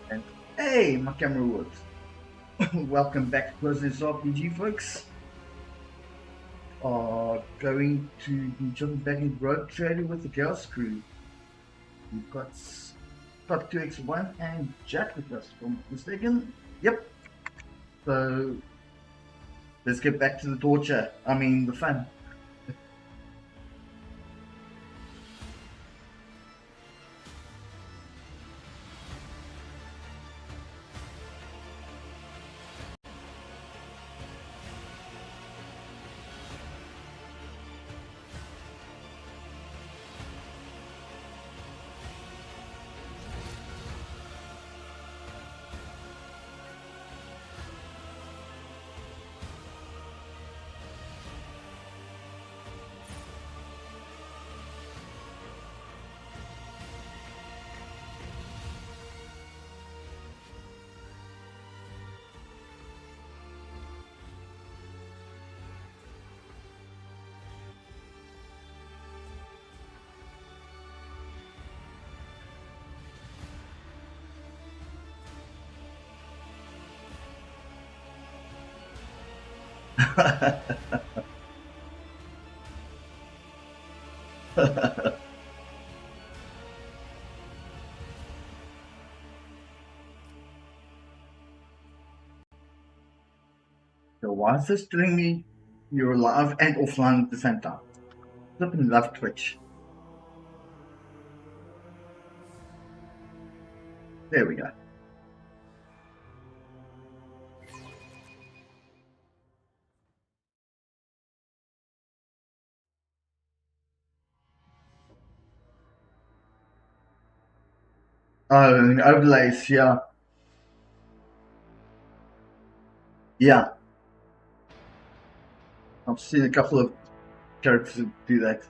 And hey, my camera works. Welcome back to Business RPG, folks. Going to be jumping back in road trading with the girls crew. We've got 2x1 and Jack with us, if I'm not mistaken. Yep. So let's get back to the torture. I mean, the fun. So why is this telling me you're live and offline at the same time? Flipping love Twitch. There we go. Oh, and overlays, yeah. Yeah. I've seen a couple of characters do that.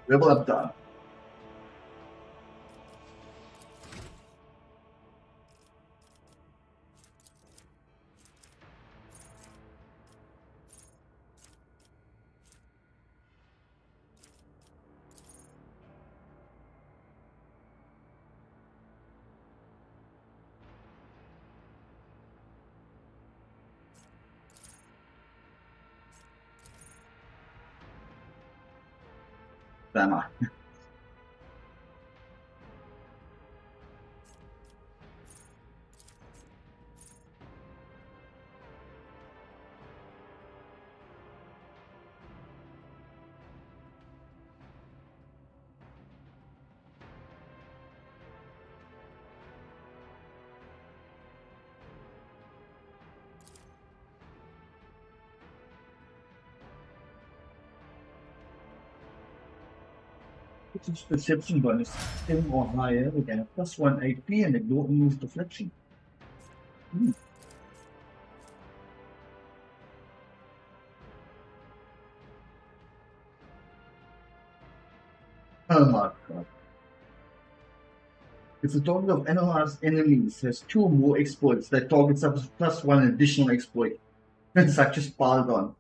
Level up done. Am I? Its perception bonus 10 or higher again, plus 1 AP and ignore enemy's deflection. Hmm. Oh my god. If the target of analyzed enemies has 2 or more exploits, that target suffers plus 1 additional exploit. It's like just piled on.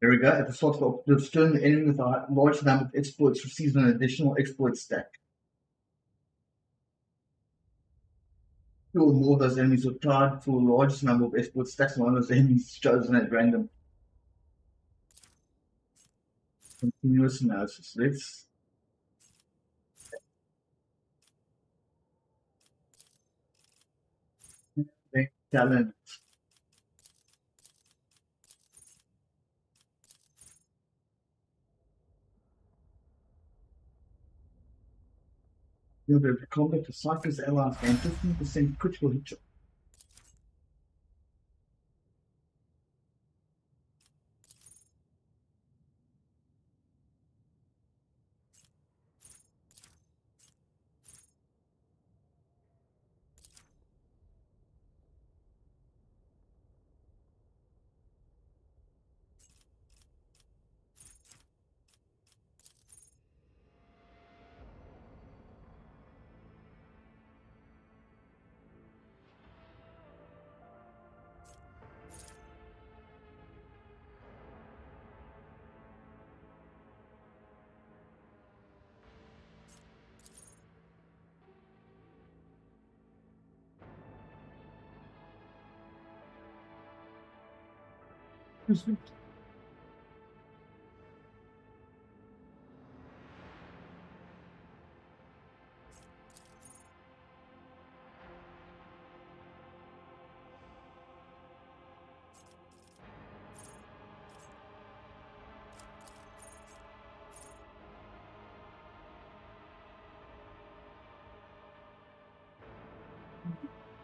There we go. At the start of the turn, the enemy with a large number of exploits receives an additional exploit stack. 2 or more of those enemies are tied for the largest number of exploit stacks, and one of those enemies is chosen at random. Continuous analysis. Let's take talent. You know, the combat to Psych's allies gain 15% critical hit.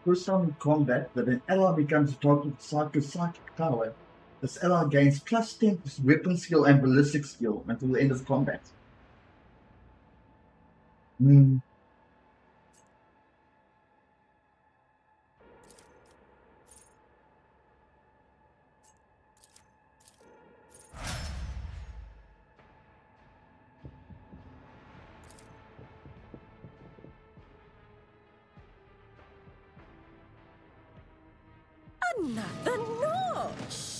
First time in combat that an ally becomes a target with psychic power. This ally gains plus 10 weapon skill and ballistic skill until the end of combat. Mm. Another notch!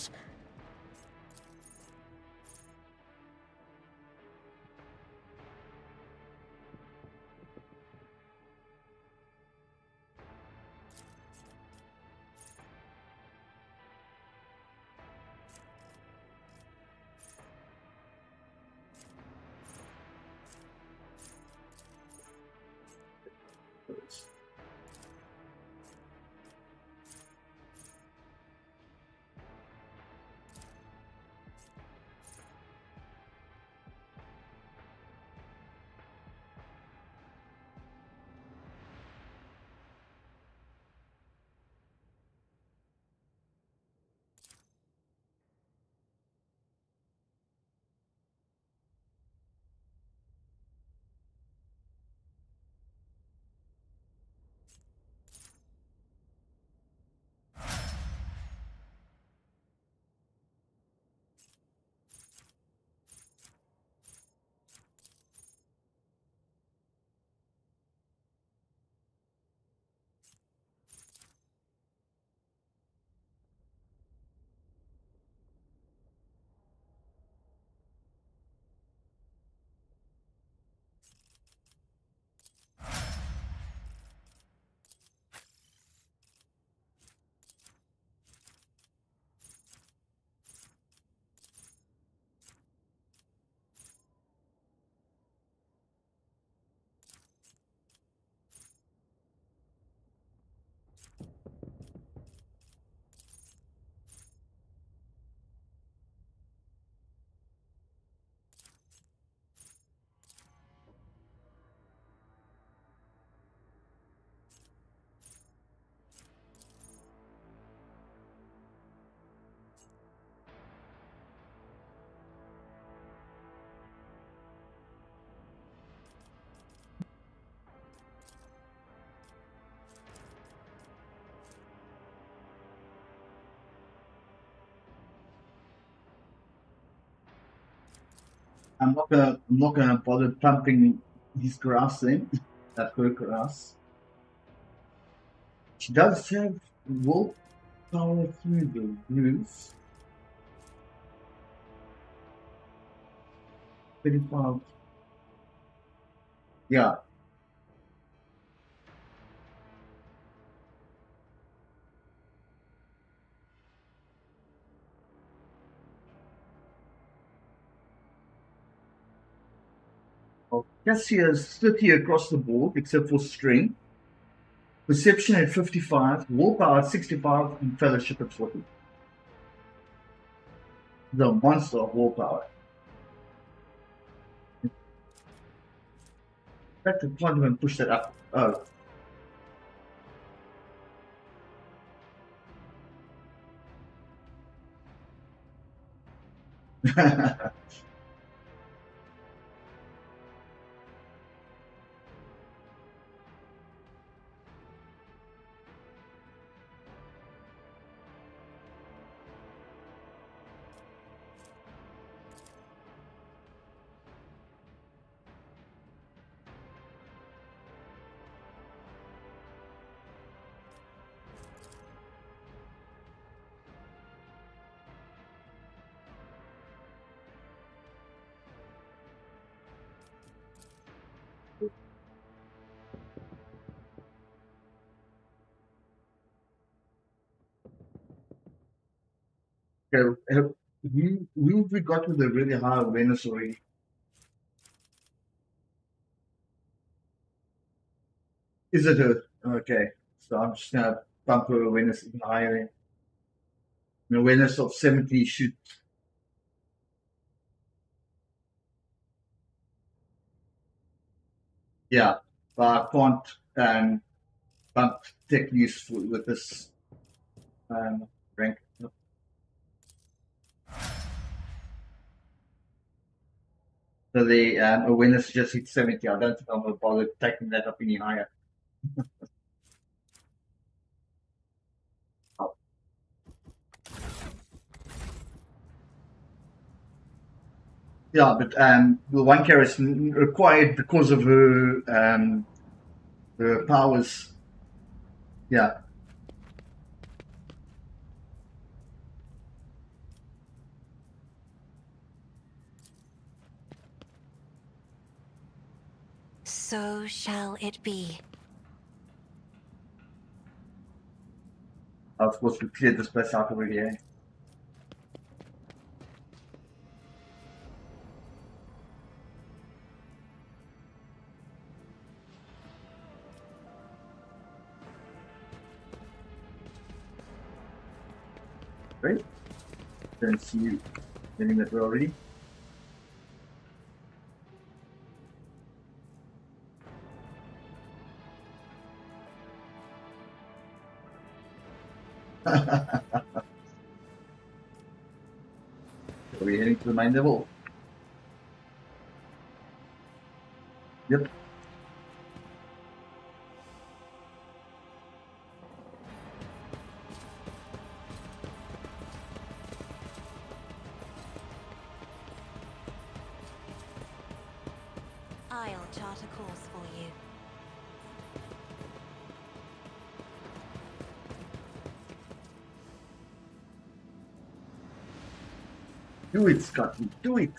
I'm not gonna bother pumping his grass in. That her grass. She does have willpower through the roof. 35. Yeah. Cassie has 30 across the board, except for strength. Perception at 55, willpower at 65, and fellowship at 40. The monster of willpower. In fact, I can't even push that up. Oh. Okay, who have we got with a really high awareness already? Is it her? Okay. So I'm just gonna bump her awareness even higher. An awareness of 70 should. Yeah. But I can't bump tech use with this rank. So the awareness just hit 70. I don't think I'm going to bother taking that up any higher. Oh. Yeah, but the one carrier is required because of her powers. Yeah. So shall it be. Of course, we cleared this place out already, eh? Right? Don't see you getting that way already. Are we heading to the main level? Yep. I'll chart a course for you. Do it, Scotty. Do it.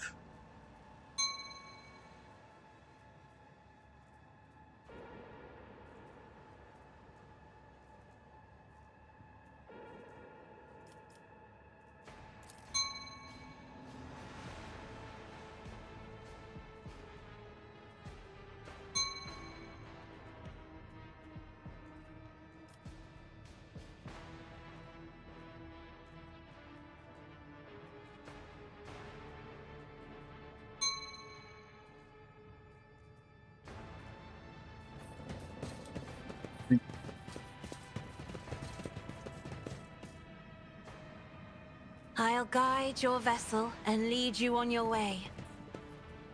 I'll guide your vessel and lead you on your way.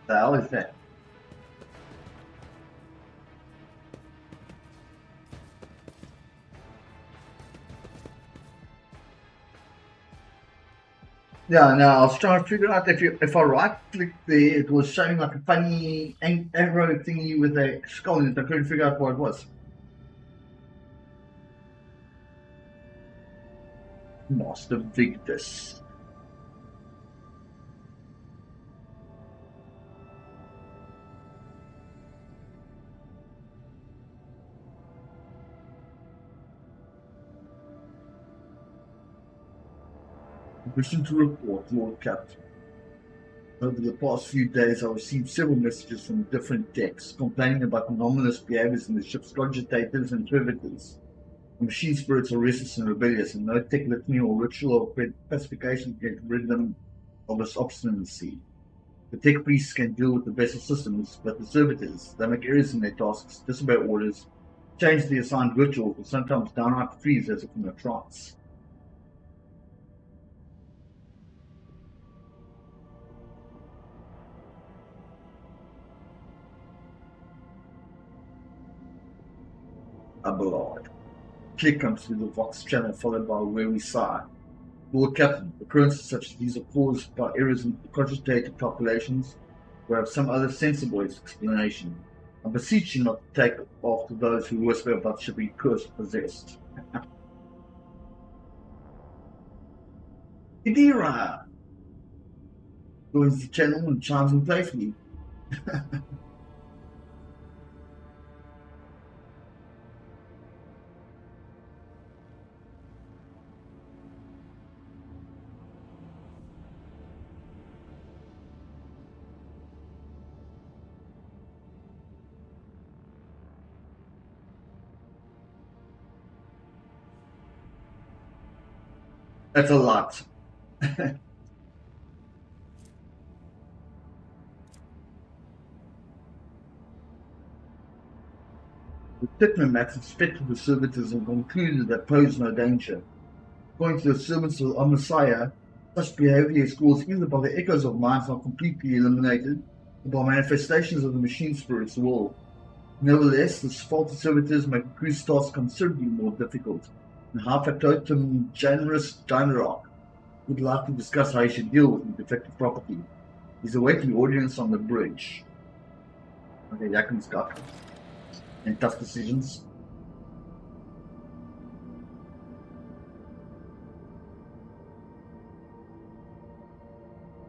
The hell is that? Yeah, no, I was trying to figure out if I right click there, it was showing like a funny arrow thingy with a skull in it. I couldn't figure out what it was. Master Victus. Mission to report, Lord Captain. Over the past few days, I received several messages from different decks complaining about anomalous behaviors in the ship's cogitators and servitors. The machine spirits are restless and rebellious, and no tech litany or ritual or pacification can rid them of this obstinacy. The tech priests can deal with the vessel systems, but the servitors, they make errors in their tasks, disobey orders, change the assigned rituals, and sometimes downright freeze as if in a trance. Abelard. Click comes through the Vox channel, followed by a weary sigh. Lord Captain, occurrences such as these are caused by errors in cogitated calculations or have some other sensible explanation. I beseech you not to take after those who whisper about shipping cursed possessed. Idira joins the channel and chimes in playfully. That's a lot. The Technomax inspected the servitors and concluded that posed no danger. According to the servants of Messiah, such behavior is caused either by the echoes of minds not completely eliminated or by manifestations of the machine spirit's will. Nevertheless, the faulty servitors make the crew's task considerably more difficult, and Factotum Janus Dynrock would like to discuss how he should deal with the defective property. He's awaiting audience on the bridge. Okay, Yakin's got and tough decisions.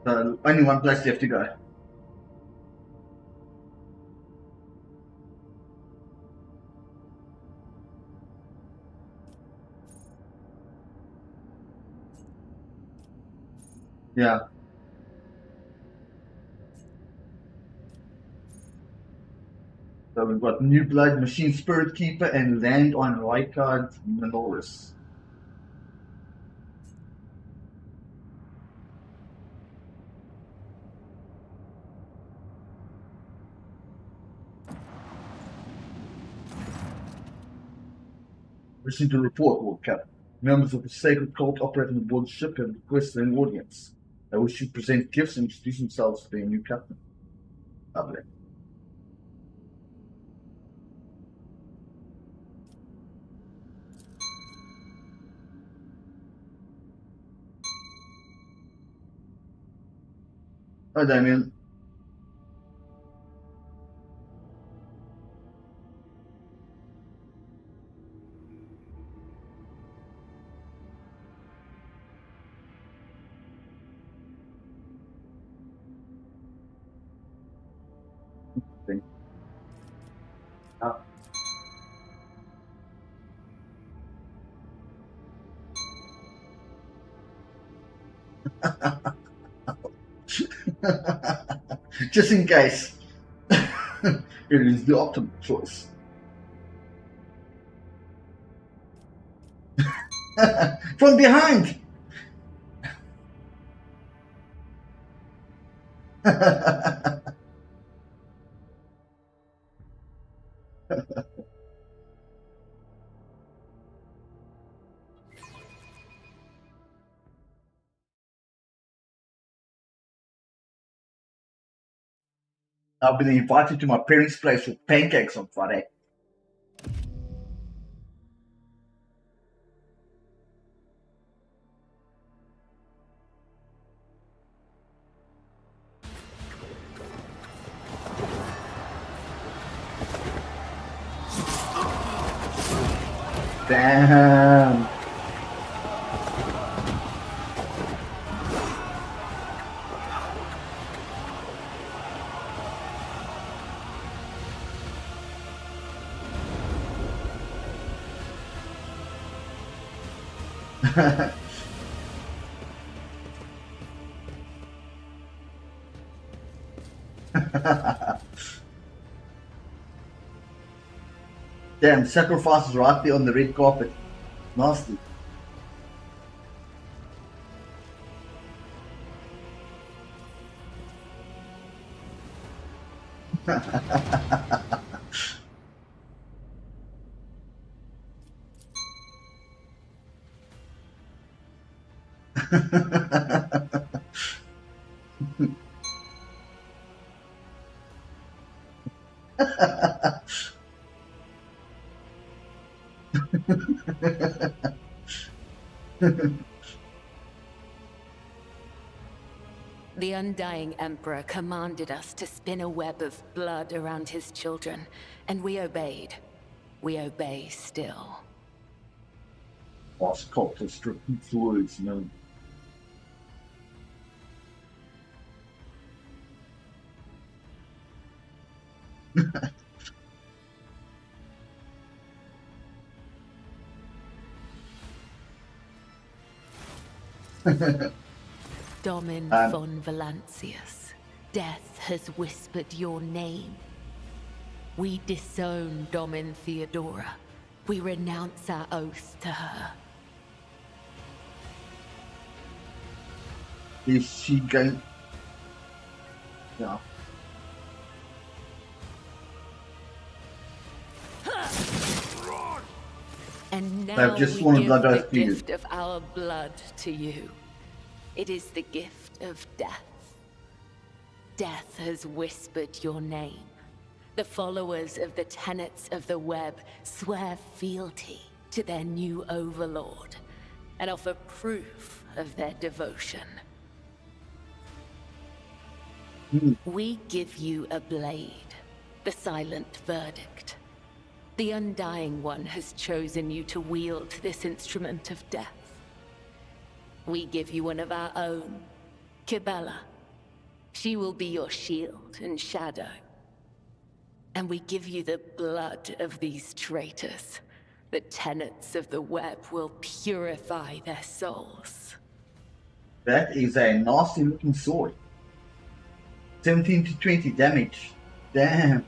So only one place left to go. Yeah. So we've got New Blood, Machine Spirit Keeper, and land on Rykard Minoris. Wishing to report, Lord Captain. Members of the sacred cult operating aboard the ship have requested an audience. They wish to present gifts and introduce themselves to their new captain. Lovely. Hi, Damien. Ah. Just in case. It is the optimal choice. From behind! I've been invited to my parents' place for pancakes on Friday. Damn. Damn, sacrifice is right there on the red carpet. Nasty. The Undying Emperor commanded us to spin a web of blood around his children, and we obeyed. We obey still. Lost cultist repeats the words, no. Domin von Valancius, death has whispered your name. We disown Domin Theodora. We renounce our oath to her. Is she going? Yeah. And now I've just we sworn give blood the oath to you. gift of our blood to you. It is the gift of death. Death has whispered your name. The followers of the tenets of the web swear fealty to their new overlord and offer proof of their devotion. We give you a blade, the silent verdict. The Undying One has chosen you to wield this instrument of death. We give you one of our own, Kibella. She will be your shield and shadow. And we give you the blood of these traitors. The tenets of the web will purify their souls. That is a nasty looking sword. 17 to 20 damage. Damn.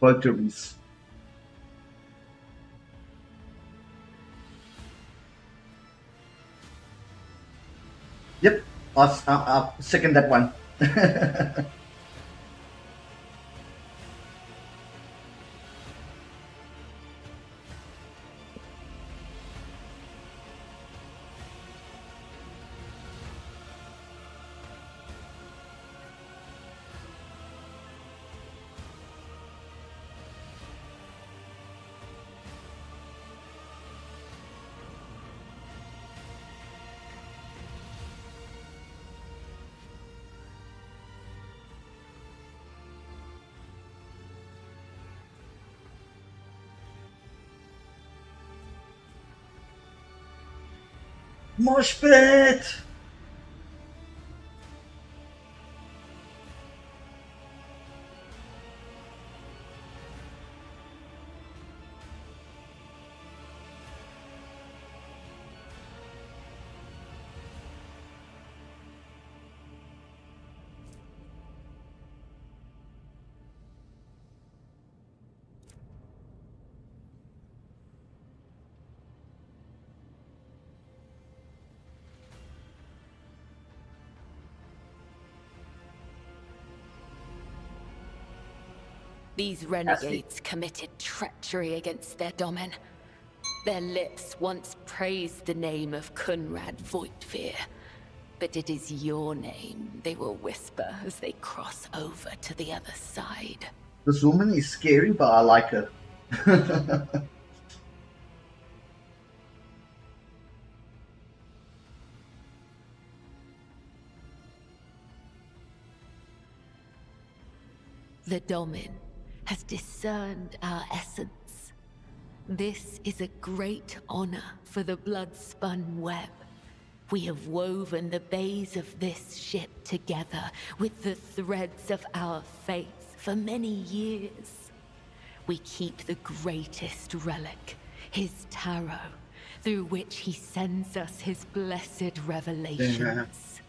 Votaries. Yep, I'll second that one. Mosh pit! These renegades committed treachery against their domin. Their lips once praised the name of Kunrad Voitvir, but it is your name they will whisper as they cross over to the other side. This woman is scary, but I like her. The Domin has discerned our essence. This is a great honor for the blood-spun web. We have woven the bays of this ship together with the threads of our faith for many years. We keep the greatest relic, his tarot, through which he sends us his blessed revelations.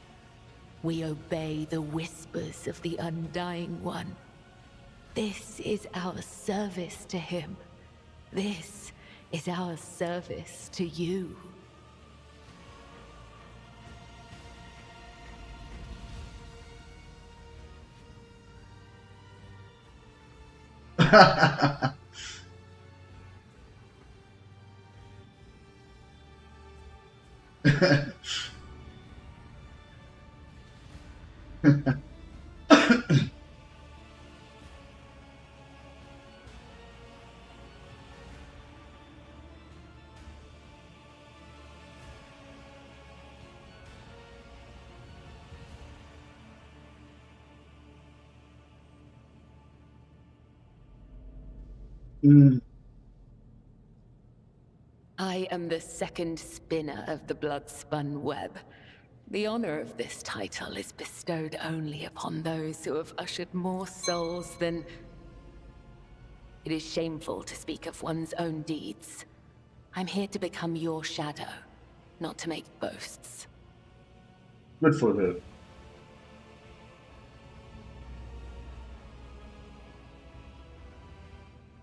We obey the whispers of the Undying One. This is our service to him. This is our service to you. I am the second spinner of the blood-spun web. The honor of this title is bestowed only upon those who have ushered more souls than... It is shameful to speak of one's own deeds. I'm here to become your shadow, not to make boasts. Good for her.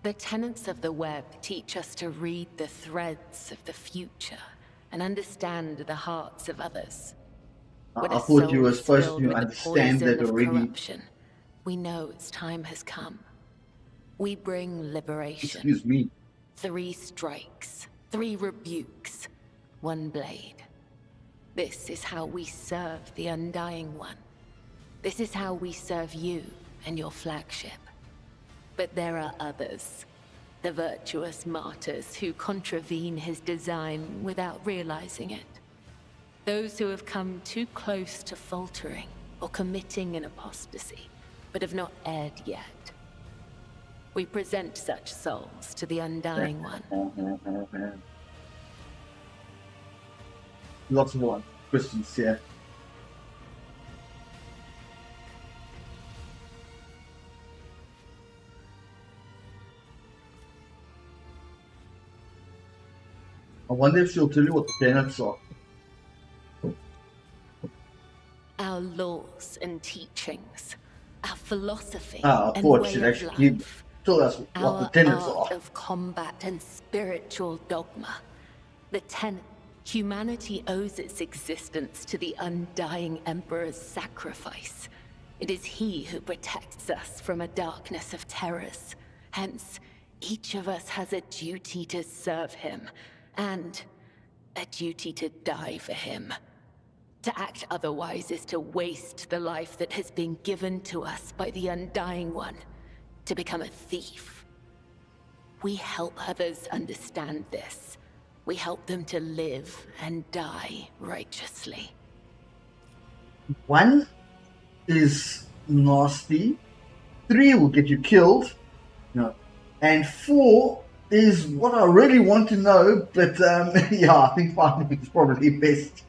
The tenets of the web teach us to read the threads of the future and understand the hearts of others. When I a thought you soul were is supposed filled to with the understand poison that of already. corruption, we know its time has come. We bring liberation. Excuse me. 3 strikes, 3 rebukes, 1 blade. This is how we serve the Undying One. This is how we serve you and your flagship. But there are others, the virtuous martyrs who contravene his design without realizing it. Those who have come too close to faltering or committing an apostasy, but have not erred yet. We present such souls to the Undying One. Lots of questions here. I wonder if she'll tell you what the tenets are. Our laws and teachings, our philosophy I and thought way she'd of actually life, tell us what the our tenets art are. of combat and spiritual dogma. The tenet, humanity owes its existence to the Undying Emperor's sacrifice. It is he who protects us from a darkness of terrors. Hence, each of us has a duty to serve him, and a duty to die for him. To act otherwise is to waste the life that has been given to us by the Undying One, to become a thief. We help others understand this. We help them to live and die righteously. 1 is nasty, 3 will get you killed, and 4 is what I really want to know, but yeah, I think 5 is probably best.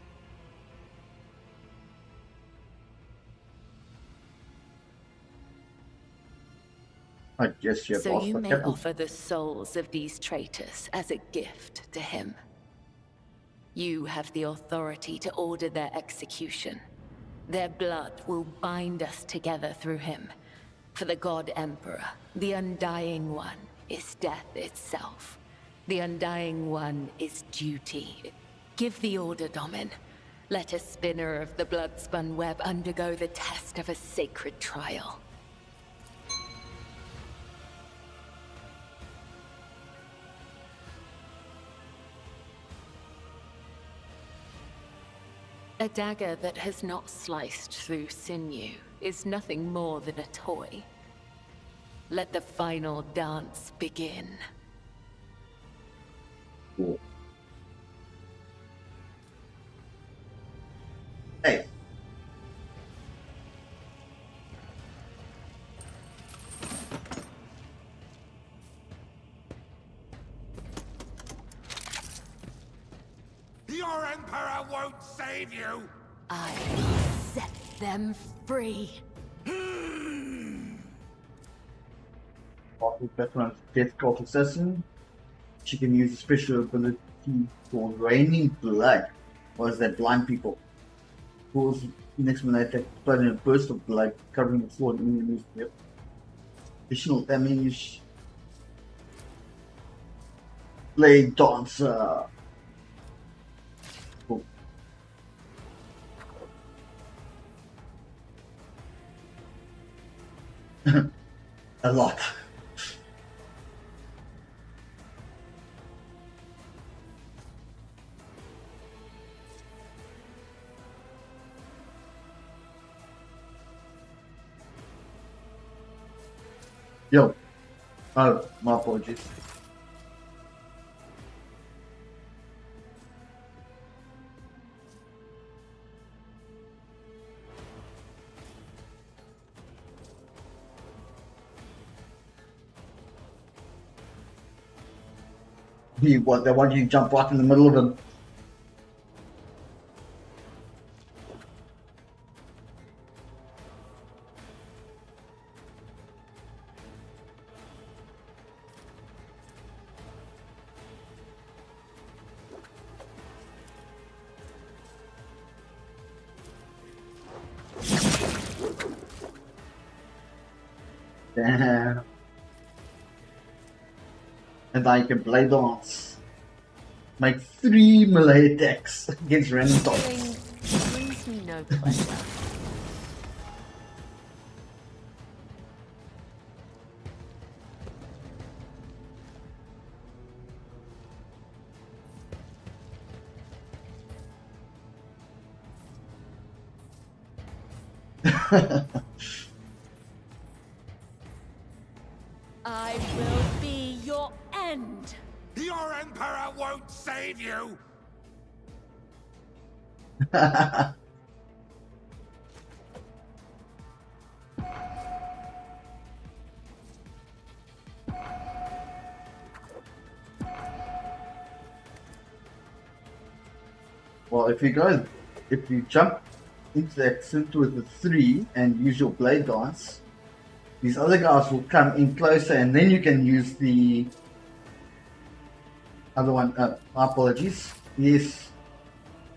I guess you have So asked you for may capital. offer the souls of these traitors as a gift to him. You have the authority to order their execution. Their blood will bind us together through him. For the God Emperor, the Undying One is death itself. The Undying One is duty. Give the order, Domin. Let a spinner of the blood-spun web undergo the test of a sacred trial. A dagger that has not sliced through sinew is nothing more than a toy. Let the final dance begin. Cool. Hey. Your Emperor won't save you! I will set them free. After background Death Cult Assassin, she can use a special ability called Raining Blood. Or is that blind people? Cause next when they attack blood in a burst of blood covering the floor and enemies. Yep. Additional damage. Blade Dancer. Cool. A lot. Yo. Oh, my apologies. They want you to jump right in the middle of them. Damn. And I can play dance. Make 3 melee attacks against random targets. Brings me no pleasure. I will be your end. Your Emperor won't save you! Well, if you jump into that center with the 3 and use your blade dance, these other guys will come in closer, and then you can use the other one. My apologies. Yes,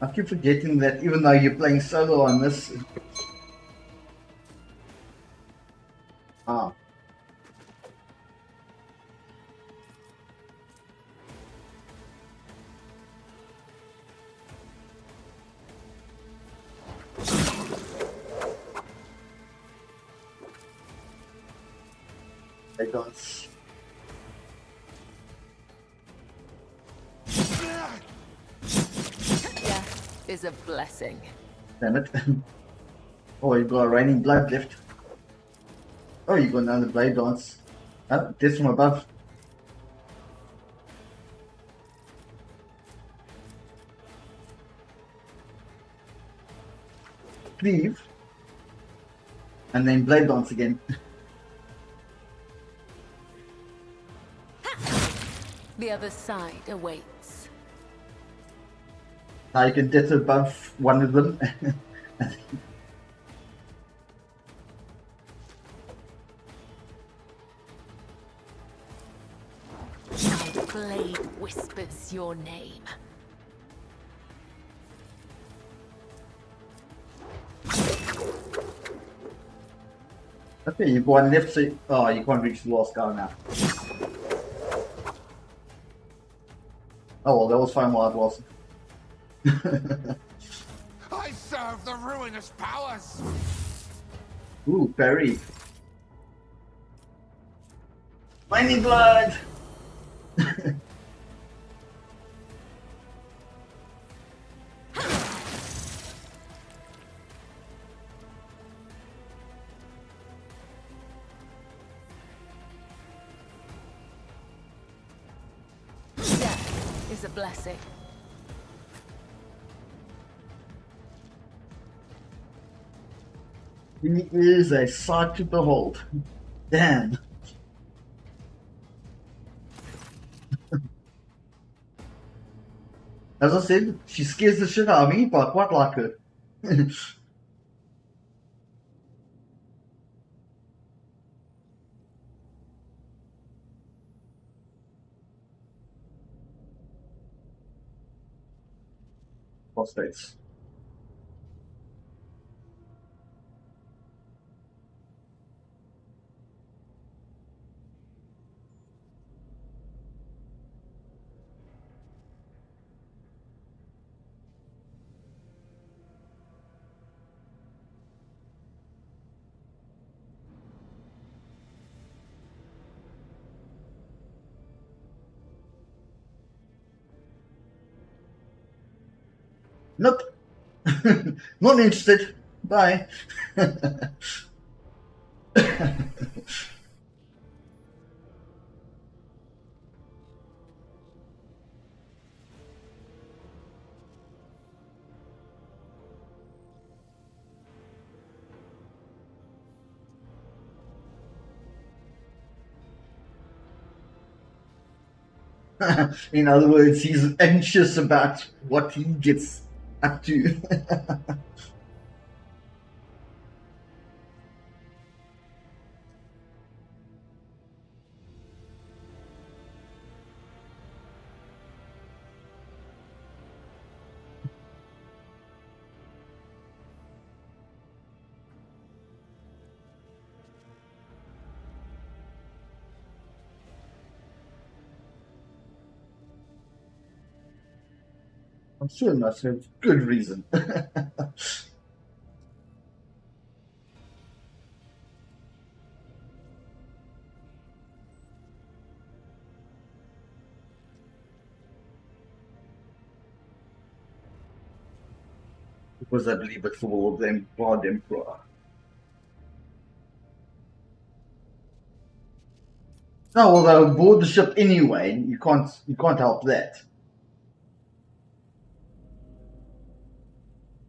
I keep forgetting that even though you're playing solo on this. Ah. Blade dance. Death is a blessing. Damn it. Oh, you got a raining blood left. Oh, you got another blade dance. Oh, this from above. Cleave. And then blade dance again. The other side awaits. Now you can get above one of them. My blade whispers your name. Okay, you've got one left, so oh, you can't reach the last guy now. Oh well, that was fine while it was. I serve the ruinous powers! Ooh, parry. Raining blood! Death is a blessing. He is a sight to behold. Damn. As I said, she scares the shit out of me, but I quite like her. Phosphates. Nope. Not interested. Bye. In other words, he's anxious about what he gets up to. I'm sure it must have good reason. Because I believe it's for them God Emperor. No, well, they'll board the ship anyway. You can't help that.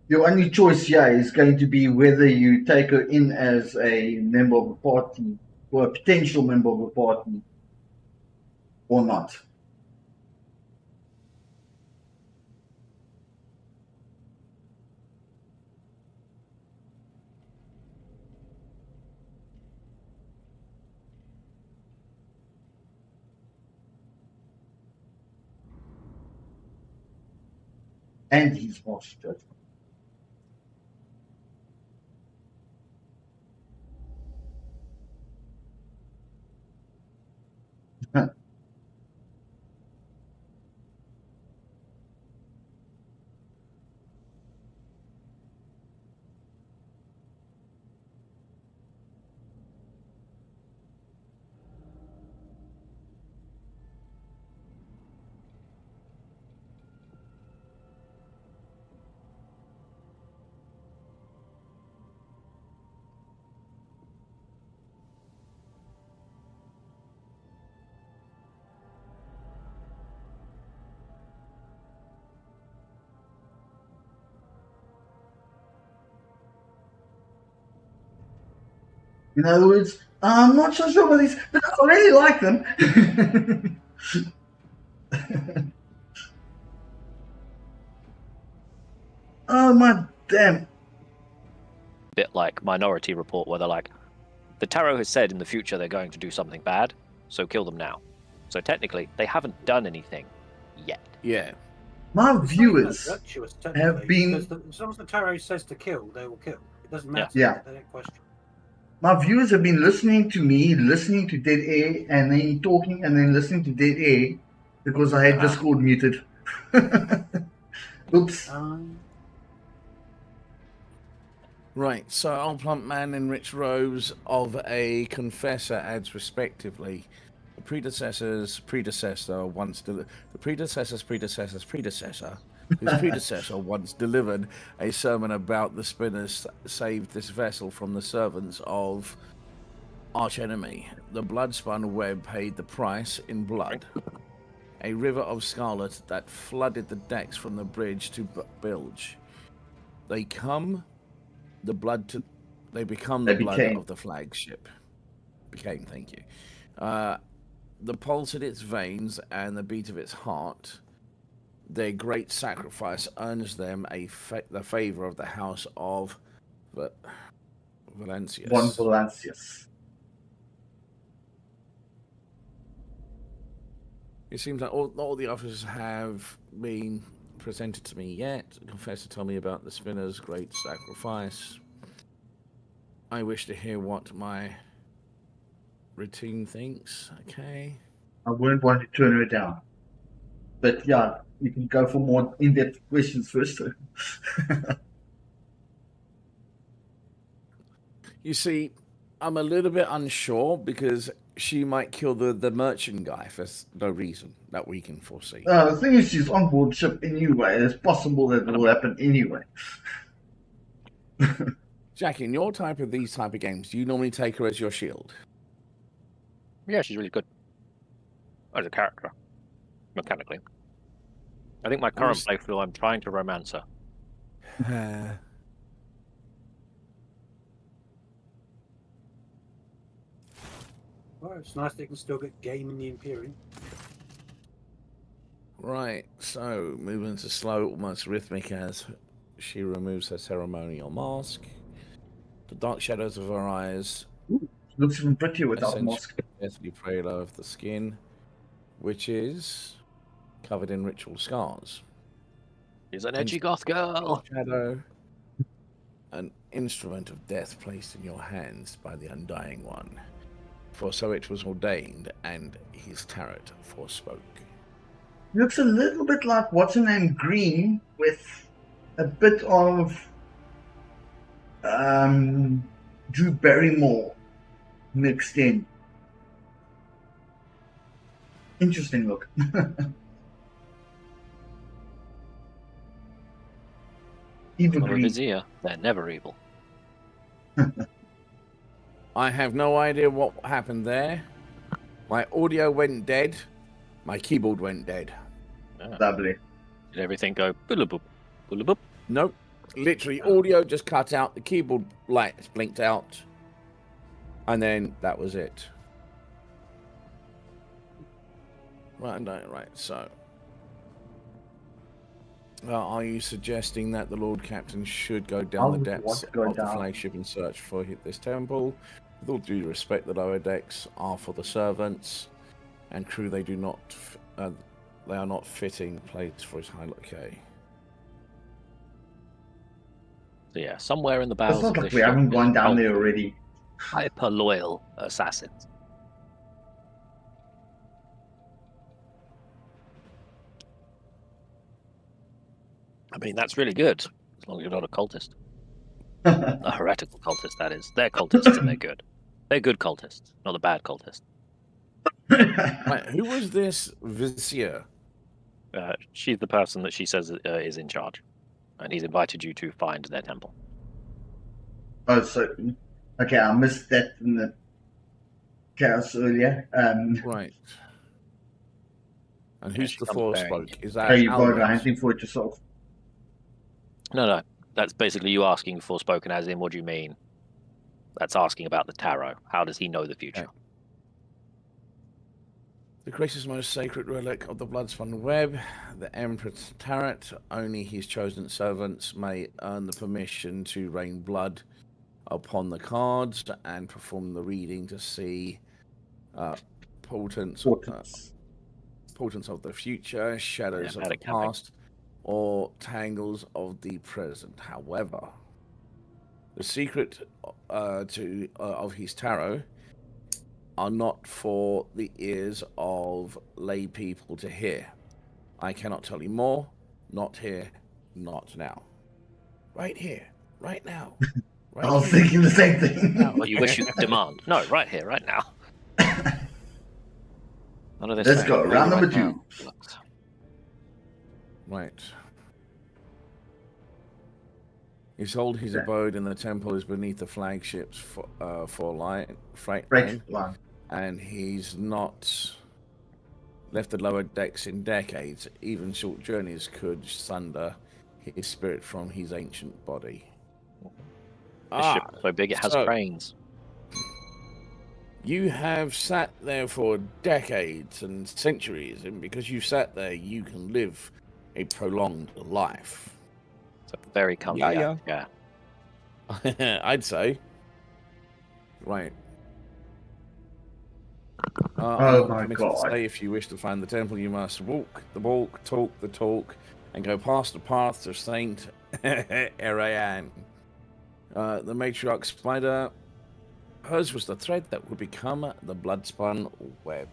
Your only choice here is going to be whether you take her in as a member of the party or a potential member of the party or not. And he's harsh judgment. In other words, I'm not so sure about these, but I really like them. Oh my damn. Bit like Minority Report, where they're like, the Tarot has said in the future they're going to do something bad, so kill them now. So technically, they haven't done anything yet. Yeah. My It's viewers not virtuous, have technically, been. because as long as the tarot says to kill, they will kill. It doesn't matter. Yeah. They don't question. My viewers have been listening to me, listening to Dead Air, and then talking, and then listening to Dead Air because I had Discord muted. Oops. Right, so Old Plump Man in rich robes of a confessor adds respectively the predecessor's predecessor once the predecessor's predecessor's predecessor whose predecessor once delivered a sermon about the spinners saved this vessel from the servants of archenemy. The blood-spun web paid the price in blood. A river of scarlet that flooded the decks from the bridge to Bilge. They become the blood of the flagship. Became, thank you. The pulse in its veins and the beat of its heart. Their great sacrifice earns them the favor of the house of Valencius. One Valencius. It seems like all the offers have been presented to me yet. The confessor told me about the spinner's great sacrifice. I wish to hear what my routine thinks. Okay. I wouldn't want to turn her down. But yeah, you can go for more in-depth questions first. You see, I'm a little bit unsure because she might kill the merchant guy for no reason that we can foresee. The thing is, she's on board ship anyway. It's possible that it will happen anyway. Jackie, in your these type of games, do you normally take her as your shield? Yeah, she's really good as a character, mechanically. I think my current playthrough, I'm trying to romance her. Well, it's nice they can still get game in the Imperium. Right, so moving to slow, almost rhythmic as she removes her ceremonial mask. The dark shadows of her eyes Looks even prettier without essentially mask. deathly trail over the skin, which is covered in ritual scars. She's an edgy goth girl. Shadow, an instrument of death placed in your hands by the Undying One. For so it was ordained, and his tarot forspoke. Looks a little bit like what's her name, Green, with a bit of Drew Barrymore mixed in. Interesting look. Eva Not a Green. vizier. They're never evil. I have no idea what happened there. My audio went dead. My keyboard went dead. Lovely. Did everything go boop boop? Nope. Literally, audio just cut out. The keyboard lights blinked out. And then that was it. Right, no, right, so. Are you suggesting that the Lord Captain should go down the depths of the flagship and search for this temple? With all due respect, the lower decks are for the servants and crew. They do not, they are not fitting plates for his high. Okay. So yeah, somewhere in the bowels It's not of like this we ship haven't is gone down there helpful, already. hyper loyal assassins. I mean, that's really good, as long as you're not a cultist. A heretical cultist, that is. They're cultists and they're good. They're good cultists, not the bad cultists. Right, who was this vizier? She's the person that she says is in charge, and he's invited you to find their temple. Oh, so okay, I missed that in the chaos earlier. Right. And who's she the comes bearing- Forspoke? Is that Are you both Albert? hunting for it yourself? No. That's basically you asking for spoken as in, what do you mean? That's asking about the tarot. How does he know the future? Okay. The greatest, most sacred relic of the Bloodspun Web, the Emperor's Tarot. Only his chosen servants may earn the permission to rain blood upon the cards and perform the reading to see portents of the future, shadows of the past, or tangles of the present. However, the secret of his tarot are not for the ears of lay people to hear. I cannot tell you more. Not here, not now. Right here, right now. Right I was here. thinking the same thing. Well, you wish you could demand. No, right here, right now. None of this. Let's go. Round number 2. Now. Right. He's told his abode in the temple is beneath the flagship's freight line, and he's not left the lower decks in decades. Even short journeys could sunder his spirit from his ancient body. This ship is so big it has cranes. You have sat there for decades and centuries, and because you sat there, you can live a prolonged life. It's a very comfy. Yeah. I'd say. Right. Oh my God. Say, if you wish to find the temple, you must walk the walk, talk the talk, and go past the path to Saint Erayan. The matriarch spider, hers was the thread that would become the bloodspun web.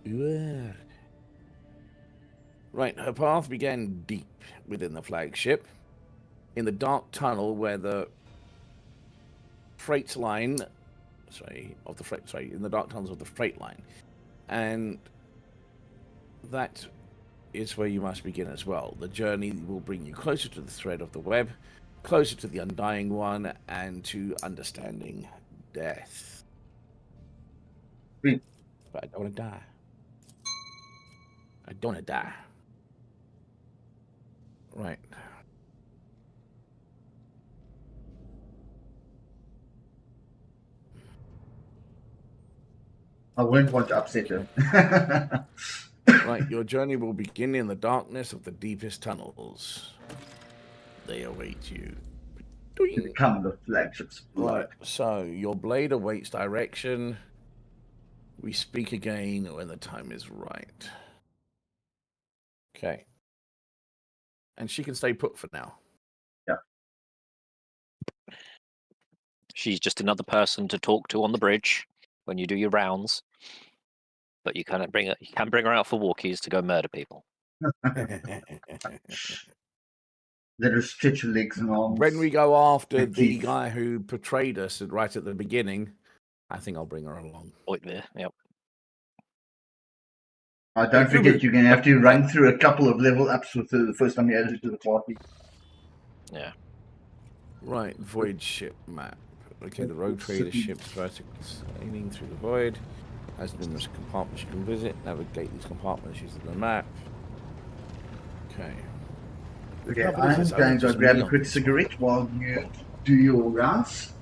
Yeah. Right, her path began deep within the flagship, in the dark tunnel where the freight line, in the dark tunnels of the freight line, and that is where you must begin as well. The journey will bring you closer to the thread of the web, closer to the Undying One, and to understanding death. But I don't want to die. I don't want to die. Right. I wouldn't want to upset her. Right, your journey will begin in the darkness of the deepest tunnels. They await you. To Doing. become the flagship's Right, blood. so your blade awaits direction. We speak again when the time is right. Okay. And she can stay put for now. She's just another person to talk to on the bridge when you do your rounds. But you can bring her out for walkies to go murder people. Let her stretch her legs and arms. When we go after and the teeth. guy who portrayed us right at the beginning, I think I'll bring her along. Wait there, yep. Don't forget, you're going to have to run through a couple of level ups with the first time you add it to the party. Yeah. Right, void ship map. Okay, the rogue trader ship's vertically sailing through the void. Has numerous compartments you can visit. Navigate these compartments using the map. Okay. Okay, I'm going to grab a quick cigarette while you do your rounds.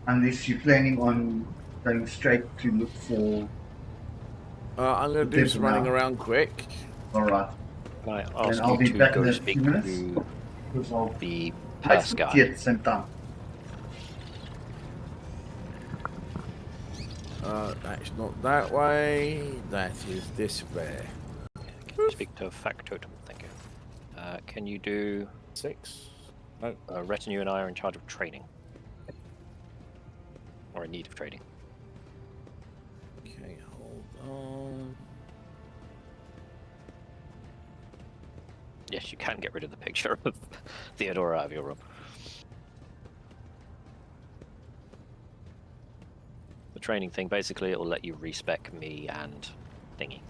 Unless you're planning on going straight to look for... I'm going to do some running around quick. Alright. Can I And ask I'll you be to back go in a speak few minutes. to Because I'll the make purse some guy? tea at the same time. That's not that way. That is this way. Can you speak to Factotum? Thank you. Can you do 6? No. Retinue and I are in charge of trading. Or in need of trading. Okay, hold on. Yes, you can get rid of the picture of Theodora out of your room. The training thing, basically, it will let you respec me and Thingy.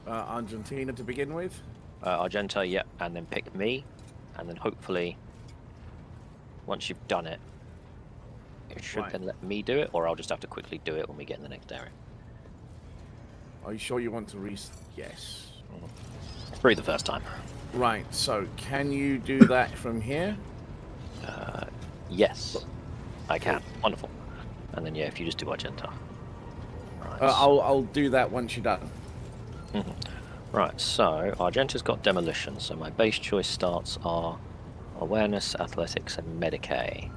Argentina to begin with? Argenta, yeah, and then pick me, and then hopefully, once you've done it, it should then let me do it, or I'll just have to quickly do it when we get in the next area. Are you sure you want to Yes. Free the first time. Right, so can you do that from here? Yes, I can. Wonderful. And then, yeah, if you just do Argenta. Right. I'll do that once you're done. Right, so Argenta's got demolition, so my base choice starts are awareness, athletics, and Medicae.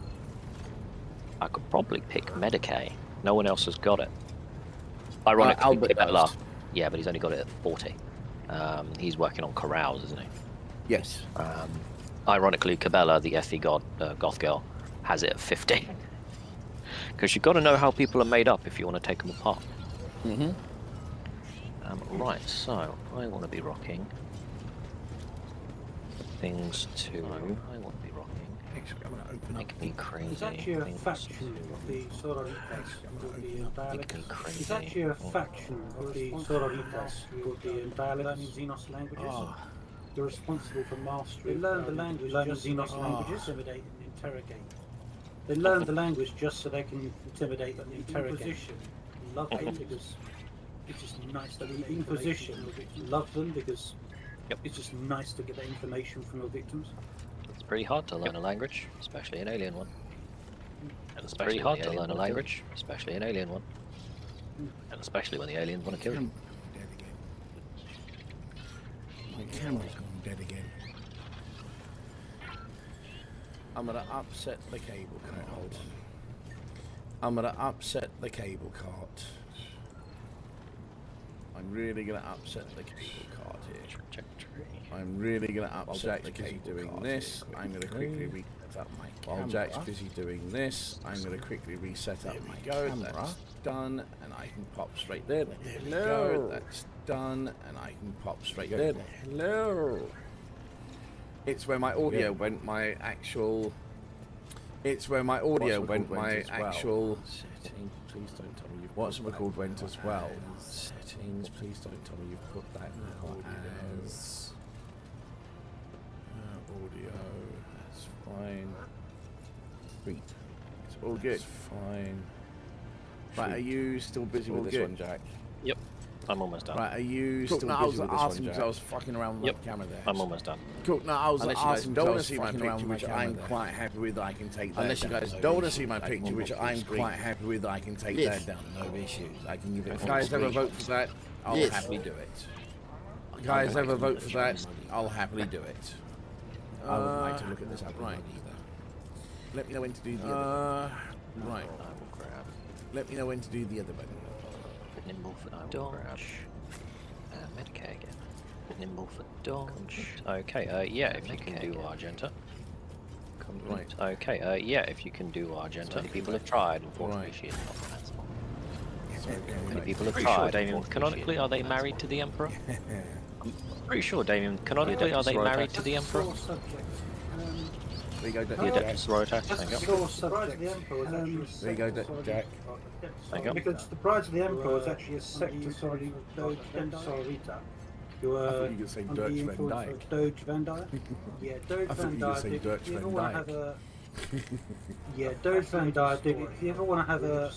I could probably pick Medicae. No one else has got it. Ironically, Albert Cabela. does. Yeah, but he's only got it at 40. He's working on corrals, isn't he? Yes. Ironically, Cabela, the Ethi god, goth girl, has it at 50. Because you've got to know how people are made up if you want to take them apart. Right, so I want to be rocking things to. I want to be rocking. Actually, I'm going to open Make me crazy. Is that your things faction of the Sororitas would be Make me invalid? crazy. Is that your faction of the Sororitas would be invalid? Learning Xenos languages? You're responsible for mastery. They learn the language. Learning Xenos languages, intimidate and interrogate. They learn the language just so they can intimidate and interrogate. Love them because it's just nice to get the Inquisition. Love them because it's just nice to get the information from your victims. It's pretty hard to learn a language, especially an alien one. And it's pretty hard to learn a language, especially an alien one. And especially when the aliens want to kill you. My camera's gone dead again. I'm gonna upset the cable cart. Hold on. I'm gonna upset the cable cart. I'm really gonna upset the cable cart here. I'm really gonna upset the cable doing this. I'm gonna quickly reset up my camera. While Jack's busy doing this, I'm gonna quickly reset up my camera. That's done, and I can pop straight there. There we go. That's done, and I can pop straight there. Hello. It's where my audio went. My actual. It's where my audio went. My actual. Settings. Please don't tell me you've. What's it called went as well? Settings. Please don't tell me you've put that now as. Audio. That's fine. Sweet. It's all good. Fine. Right, are you still busy with this one, Jack? Yep, I'm almost done. Right, are you still busy with this one, Jack? I was fucking around with the camera there. I'm almost done. Cool. No, I was asking. Don't want to see my fucking picture, which I'm quite happy with. I can take that. Unless you down. guys Don't want to see my picture, which I'm quite happy with. I can take that down. No issues. I can give it. If you guys ever vote for that, I'll Yes. happily do it. Guys, ever vote for that? I'll happily do it. I wouldn't like to look at this up right either. Let me know when to do the other. Right. I will grab Let me know when to do the other button. nimble for dodge. Medicae again. Nimble for dodge. Okay, yeah, if you can do Argenta. Right. Okay, yeah, if you can do Argenta. Many people have tried, unfortunately Right. she is not transformed. Okay, Many right. people have Pretty tried. sure, Damien, canonically, are they married to the Emperor? I'm pretty sure, Damien, canonically, are they married to the Emperor? Sore subject. There you go, The Jack. Adeptus Sororitas, Just thank you. sore subject. The Emperor was actually a There you go, sect- Jack. Thank you. Because the Brides of the Emperor was actually a sect of Doge Sororita. You I thought were you were going to say under Dirk the Van influence Dyke. of Doge Van Dyke. Yeah, Doge I thought Van you were Dyke. saying If Dirk you ever Van want to Dyke. have a yeah, Doge Van Dyke. If you ever want to have a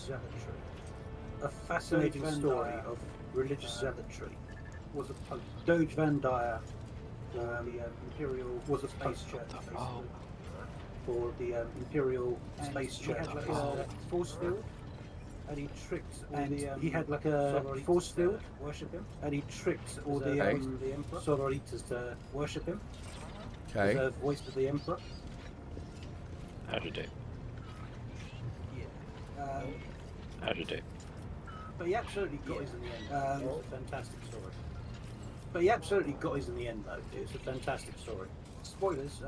fascinating story of religious zealotry, was a pope. Doge Van Dyke, the Imperial, was a space church for the Imperial Space Church. He had like a force field, and he tricked. And he had like a force field, worship him, and he tricked all the Emperor Sororitas to worship him. Okay. The voice of the Emperor. How'd you do? Yeah. How'd you do? But he absolutely got his in the end. It's a fantastic story. But he absolutely got his in the end, though. It's a fantastic story. Spoilers,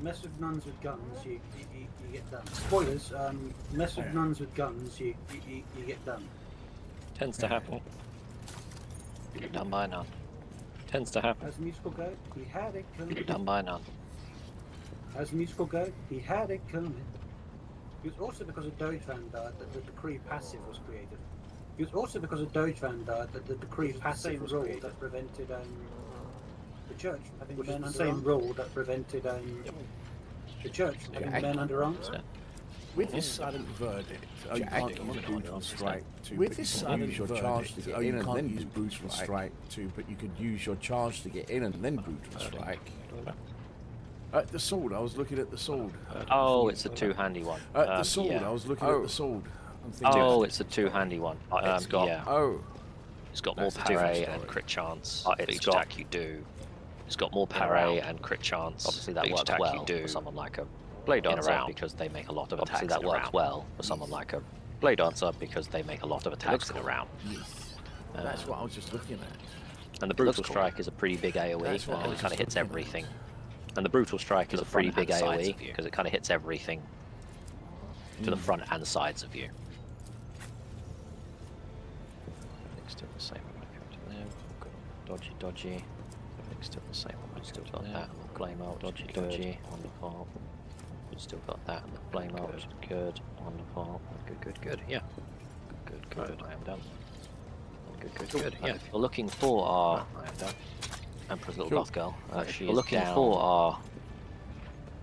mess with nuns with guns, you get done. Spoilers, mess with nuns with guns, you get done. Tends to happen. You're done by none. Tends to happen. As the musical go, he had it You're coming. done by none. As the musical go, he had it coming. It was also because of Doge Van Dyke that the decree passive was created. It was also because of Doge Van Dyke that the decree passive was created that prevented the church from having men under same rule that prevented the church from having men under arms. With this sudden verdict, you can't use brutal strike to. With but this you can sudden use your verdict, charge to get in, you and can't then use use brutal strike to. But you could use your charge to get in, and then brutal strike. The sword. I was looking at the sword. Oh, it's a two-handy one. The sword. Yeah. I was looking at the sword. I'm thinking Oh, it's a two-handy one. It's got yeah. It's It's got more That's a different parry story. and crit chance for each attack you do. It's got more parry and crit chance. Obviously, that works well you do for someone like a blade dancer because they make a lot of attacks. Obviously, that works well for someone like a blade dancer because they make a lot of attacks in a round. Yes. That's what I was just looking at. And the brutal strike is a pretty big AOE That's what I and was it kind of just hits looking at. everything. And the brutal strike is a pretty big AOE because it kind of hits everything to the front and sides of you. Still the same one. Dodgy, dodgy. Still the same one. Still got that. Flame out. Dodgy, dodgy. Wonderful. Still got that and the flame out. Good. Wonderful. Good. Yeah. Good. I am done. Good. Yeah. If you're looking for our Emperor's little goth girl, she is looking for our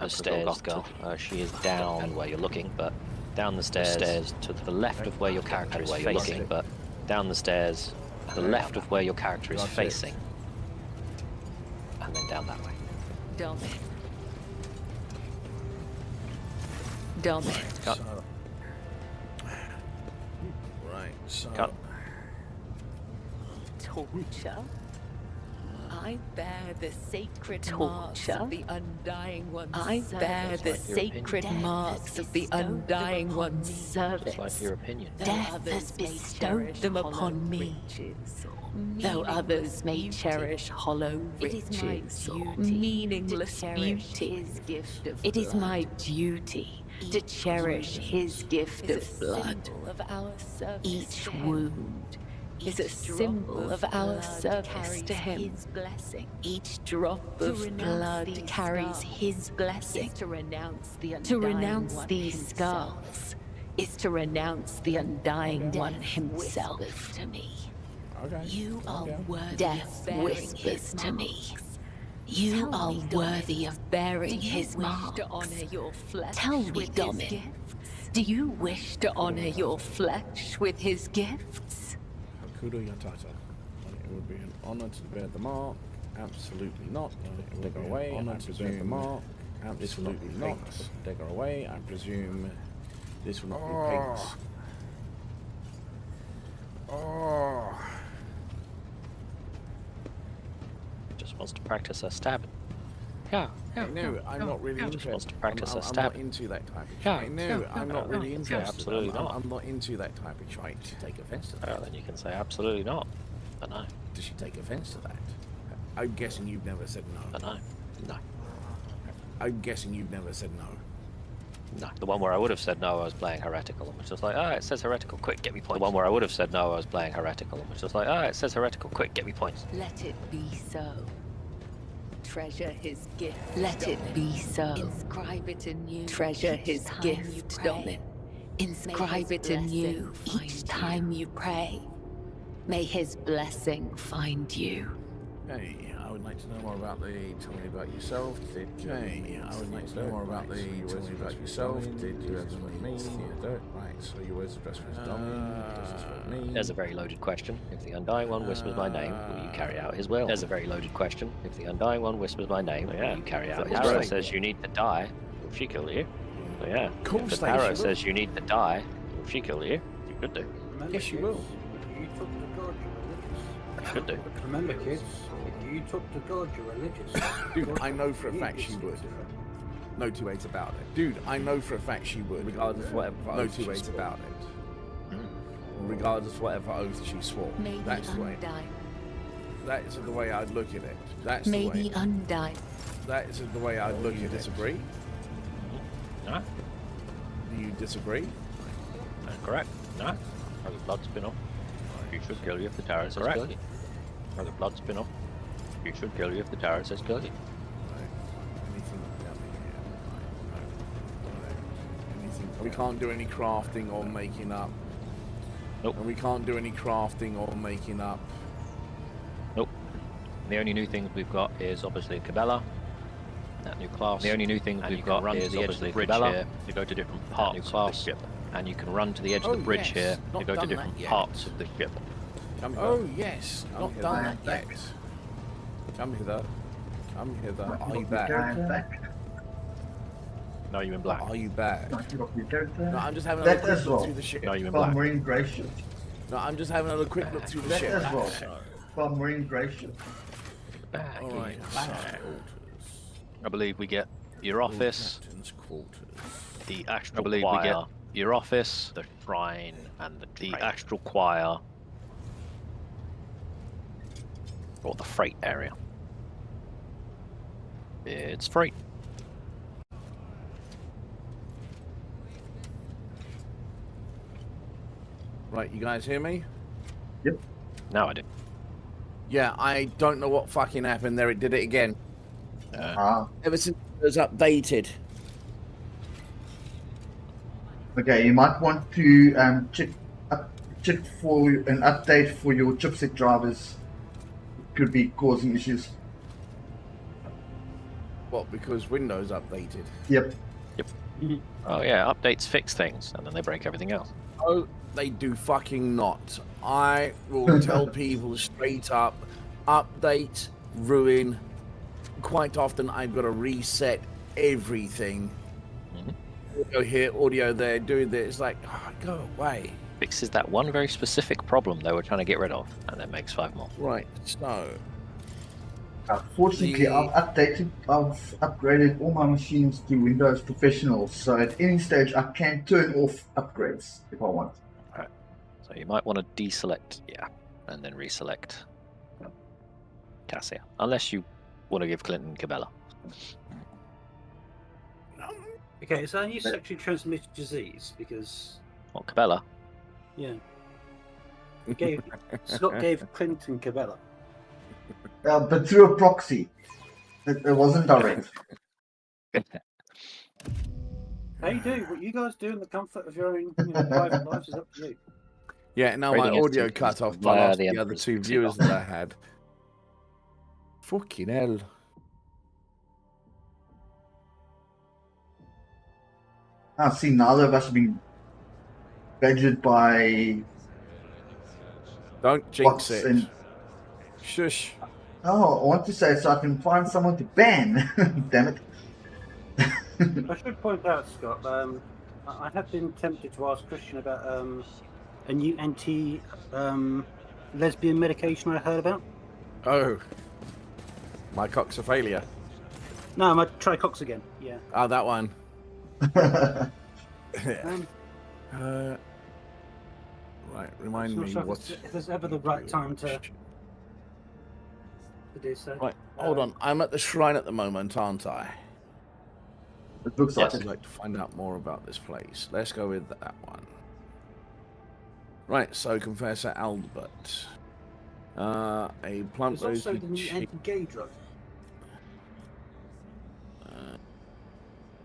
stairs goth girl. She is down where you're looking, but down the stairs to the left of where your character is facing, but down the stairs to the left of where your character is facing, and then down that way. Dominant. Cut. Right. So. Cut. Torture? I bear the sacred marks of the Undying One's service. Just like your opinion. Death has bestowed them upon me. Though others may cherish hollow riches or meaningless beauty, it is my duty to cherish his gift of blood. Each wound is a symbol of our service to him. Each drop of blood carries his blessing. To renounce these scars is to renounce the Undying One himself. Okay. Death whispers to me. You are worthy of bearing his marks. Tell me, Domin, do you wish to honor your flesh with his gifts? Hakudo Yatata. It would be an honor to bear the mark. Absolutely not. It will go away. Honor to bear the mark. Absolutely not. Dagger away. I presume this will not be paint. wants to practice her stabbing. Yeah. No, I'm not really She wants interested. to practice her I'm not stabbing. into that type of Yeah, shit. No, yeah, I'm not yeah, really yeah, interested. absolutely not. I'm not into that type of shit. Does she take offence to that? Well, then you can say absolutely not. But no. Does she take offence to that? I'm guessing you've never said no. But no. No. I'm guessing you've never said no. No. The one where I would have said no, I was playing heretical, and was just like, it says heretical, quick, get me points. The one where I would have said no, I was playing heretical, and was just like, it says heretical, quick, get me points. Let it be so. Treasure his gift. Let it be so. Inscribe it anew. Treasure his gift, darling. Inscribe it anew each time you pray. May his blessing find you. Hey, I would like to know more about the tell me about yourself. Okay, I would like to know more about the tell me about yourself. Did you ever meet me? Right, so your words addressed was dummy. Does this what it mean? There's a very loaded question. If the Undying One whispers my name, will you carry out his will? There's a very loaded question. If the Undying One whispers my name, will you carry out his will? If the Tarot says you need to die, will she kill you? So yeah. Cool, if the Tarot says you need to die, will she kill you? You could do. Remember, Yes, you kids, will. If you took to God, you're religious. You could do. Remember, kids, if you took to God, you're religious. Dude, I know for a fact she would. No two ways about it. Dude, I know for a fact she would. Regardless of whatever oath no two ways about it. Regardless of whatever oath she swore. May That's the the way. undying. That is the way I'd look at it. That's May the way. the undying. That is the way I'd look at it. Disagree? No, Do you disagree? that's correct. No. Or the blood spin off. You should kill you if the Tarot says kill you. Or the blood spin off. You should kill you if the Tarot says kill you. Anything down here? Anything? We can't do any crafting or making up. Nope. And we can't do any crafting or making up. Nope. The only new things we've got is obviously Cabela, that new class. The only new things we've got is obviously the bridge here to go to different parts of the ship. And you can run to the edge of the bridge here to go to different parts of the ship. Oh yes, not done that yet. Come hither. Come hither. Are you back? No, you in black. Are you back? Not your character. No, I'm just having a That quick as look well. through the ship. No, you in From black. Marine Gracious. No, I'm just having a quick look through the That ship. as well. From Marine Gracious. Alright, I believe we get your office, Captain's quarters. the astral choir. We get your office, the shrine, and the astral choir, or the freight area. It's free. Right, you guys hear me? Yep. Now I do. Yeah, I don't know what fucking happened there. It did it again. Ever since it was updated. Okay, you might want to check for an update for your chipset drivers. Could be causing issues. What, because Windows updated? Yep. Oh yeah, updates fix things, and then they break everything else. Oh, they do fucking not. I will tell people straight up, update, ruin. Quite often I've got to reset everything. Audio here, audio there, doing this. It's like, go away. Fixes that one very specific problem they were trying to get rid of, and then makes 5 more. Right, so Fortunately, I've upgraded all my machines to Windows Professional, so at any stage I can turn off upgrades if I want. So you might want to deselect, and then reselect Cassia, unless you want to give Clinton Cabela. Okay, is that a new sexually transmitted disease? Because, What, Cabela? yeah. Scott gave Clinton Cabela. But through a proxy. It wasn't direct. How you do? What you guys do in the comfort of your own private lives is up to you. yeah, now my Trading audio instances cut off via by lost the the other Emperor's two Cigar. viewers that I had. Fucking hell. See, neither of us have been badgered by Don't jinx bots it. and... Shush. Oh, I want to say so I can find someone to ban. Damn it. I should point out, Scott, I have been tempted to ask Christian about a new anti-lesbian medication I heard about. Oh. My cock's a failure. No, I try Cox again. Yeah. Oh, that one. Right, remind Not me sure what. if there's ever the right time to do so. Right, hold on. I'm at the shrine at the moment, aren't I? It looks like Yes. I'd like to find out more about this place. Let's go with that one. Right, so Confessor Albert. A plump There's also rosy the new cheek. anti-gay drug.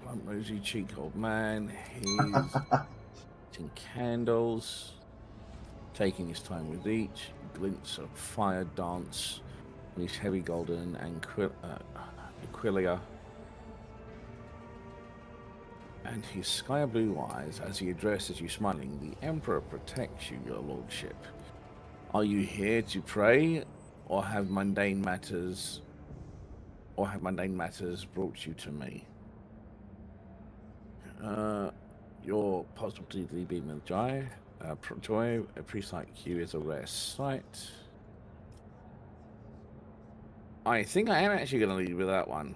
Plump rosy cheek old man. He's eating candles. Taking his time with each. Glints of fire dance. And his heavy golden aquilia. And his sky blue eyes as he addresses you smiling. The Emperor protects you, your lordship. Are you here to pray, or have mundane matters brought you to me? Your positively beam with joy. A priest like you is a rare sight. I think I am actually going to lead with that one.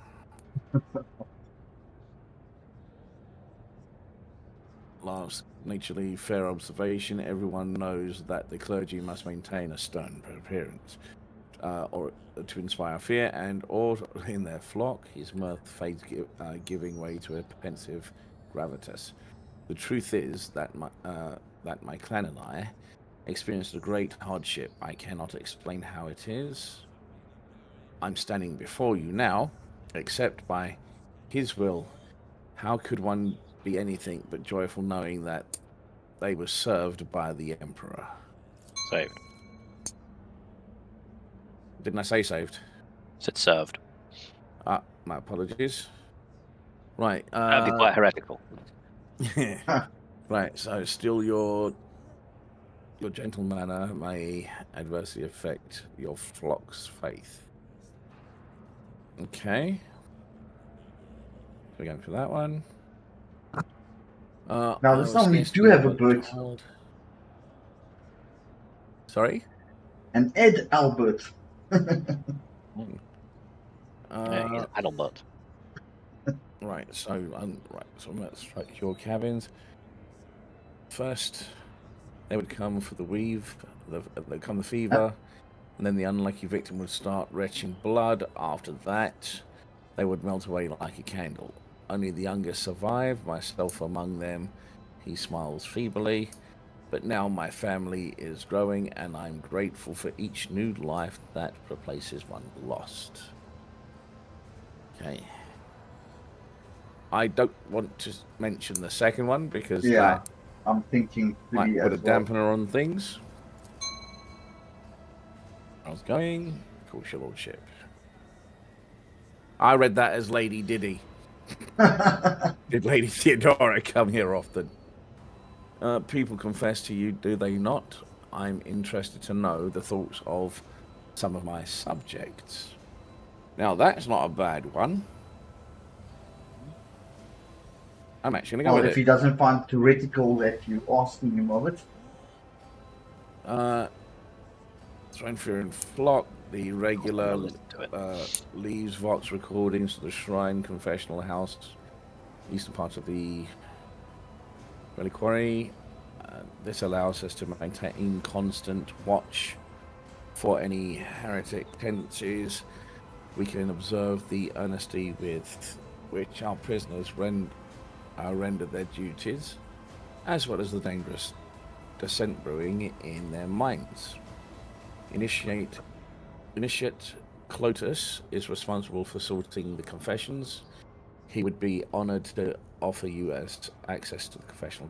Last, naturally fair observation. Everyone knows that the clergy must maintain a stern appearance, or to inspire fear, and or in their flock, his mirth fades, giving way to a pensive gravitas. The truth is that my clan and I experienced a great hardship. I cannot explain how it is. I'm standing before you now, except by his will. How could one be anything but joyful knowing that they were served by the Emperor? Saved. Didn't I say saved? Said served. My apologies. Right. That'd be quite heretical. Right. So still your gentle manner may adversely affect your flock's faith. Okay. We're going for that one. Now, this time we do have a bird. Sorry? An Ed Albert. Adalbert. Right, so let's strike your cabins. First, they would come for the weave, the fever, and then the unlucky victim would start retching blood. After that, they would melt away like a candle. Only the youngest survive, myself among them. He smiles feebly. But now my family is growing, and I'm grateful for each new life that replaces one lost. Okay. I don't want to mention the second one because that I'm thinking might put a well. dampener on things. I was going, of course, your lordship. I read that as Lady Diddy. Did Lady Theodora come here often? People confess to you, do they not? I'm interested to know the thoughts of some of my subjects. Now, that's not a bad one. I'm actually going to go with if he doesn't find theoretical that you're asking him of it. Throne Fear and Flock, the regular leaves Vox recordings to the Shrine Confessional House, eastern part of the reliquary. This allows us to maintain constant watch for any heretic tendencies. We can observe the earnesty with which our prisoners render their duties, as well as the dangerous dissent brewing in their minds. Initiate Clotus is responsible for sorting the confessions. He would be honored to offer you as access to the confessional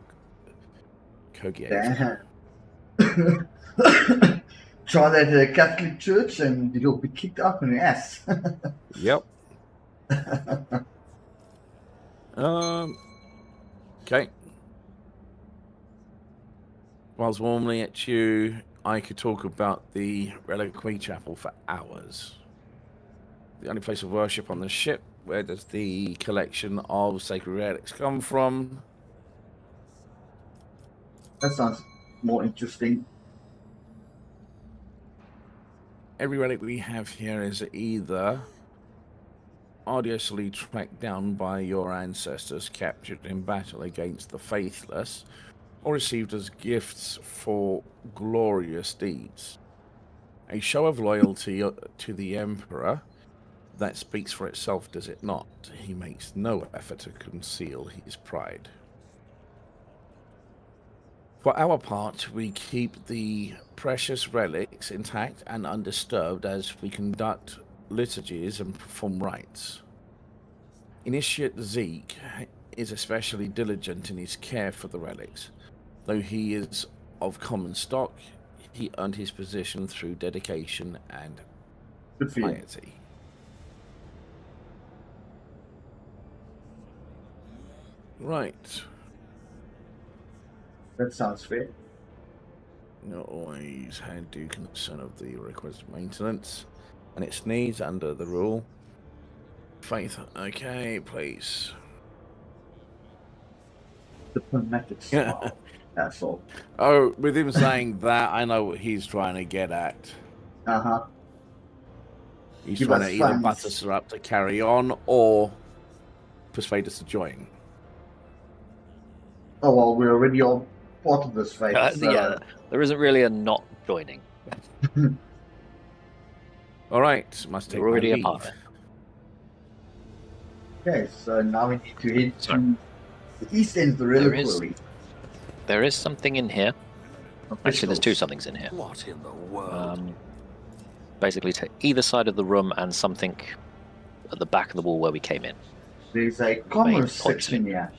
Cogiate. Try that at a Catholic church and you'll be kicked up in the ass. Yep. Okay. Whilst warmly at you, I could talk about the Reliquary Chapel for hours. The only place of worship on the ship. Where does the collection of sacred relics come from? That sounds more interesting. Every relic we have here is either arduously tracked down by your ancestors, captured in battle against the faithless, or received as gifts for glorious deeds. A show of loyalty to the Emperor that speaks for itself, does it not? He makes no effort to conceal his pride. For our part, we keep the precious relics intact and undisturbed as we conduct liturgies and perform rites. Initiate Zeke is especially diligent in his care for the relics. Though he is of common stock, he earned his position through dedication and Good for you. piety. Right. That sounds fair. Not always had due concern of the requisite maintenance and its needs under the rule. Faith, okay, please. Diplomatic style. That's all. Oh, with him saying that, I know what he's trying to get at. Uh-huh. He's Give trying us to either funds. butt us up to carry on or persuade us to join. Oh, well, we're already all part of this fight. So... Yeah, there isn't really a not joining. All right, must take We're already my a part leave. of it. Okay, so now we need to head to the east end of the reliquary. There is something in here. Actually, there's two somethings in here. What in the world? Basically, to either side of the room and something at the back of the wall where we came in. There's a Main commerce points. section here.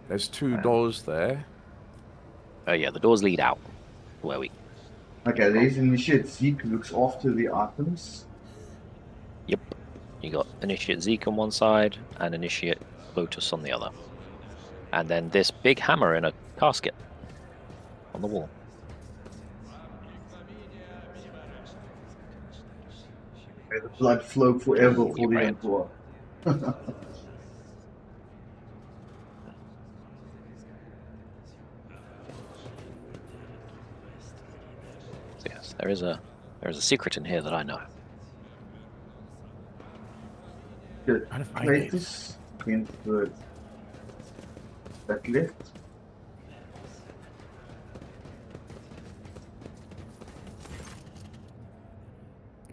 There's two doors there. Oh yeah, the doors lead out. Where we? Okay, there's Initiate Zeke who looks after the items. Yep. You got Initiate Zeke on one side and Initiate Lotus on the other. And then this big hammer in a casket on the wall. May the blood flow forever Ooh, for you're the right. Emperor. So yes, there is a secret in here that I know. Good. How to find Place it? this against the back left.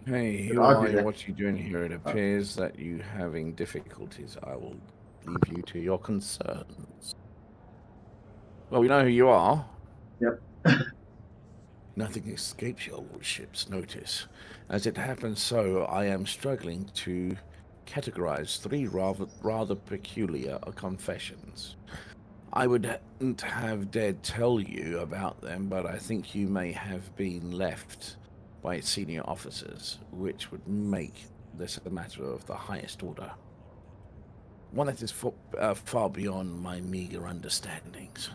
Hey, who I'll do are you? that. What are you doing here? It appears that you're having difficulties. I will leave you to your concerns. Well, we know who you are. Yep. Nothing escapes your lordship's notice. As it happens so, I am struggling to categorize three rather peculiar confessions. I wouldn't have dared tell you about them, but I think you may have been left by its senior officers, which would make this a matter of the highest order. One that is far beyond my meager understandings.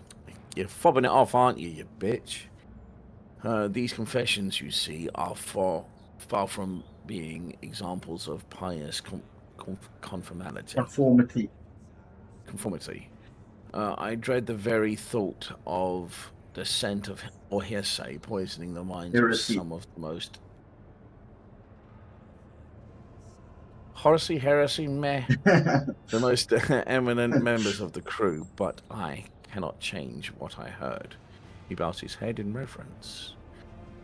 You're fobbing it off, aren't you, you bitch? These confessions, you see, are far from being examples of pious conformity. I dread the very thought of the scent of or hearsay poisoning the minds Heresy. of some of the most heresy, meh, the most eminent members of the crew. But I cannot change what I heard. He bows his head in reverence.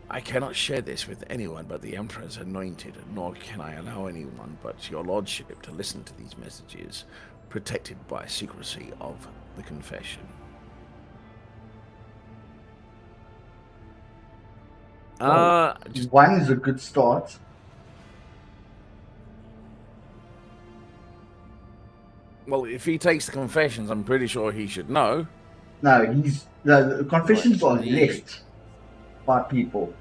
I cannot share this with anyone but the Emperor's anointed, nor can I allow anyone but your lordship to listen to these messages, protected by secrecy of the confession. One is a good start. Well, if he takes the confessions, I'm pretty sure he should know. No, the confessions are Right. left by people.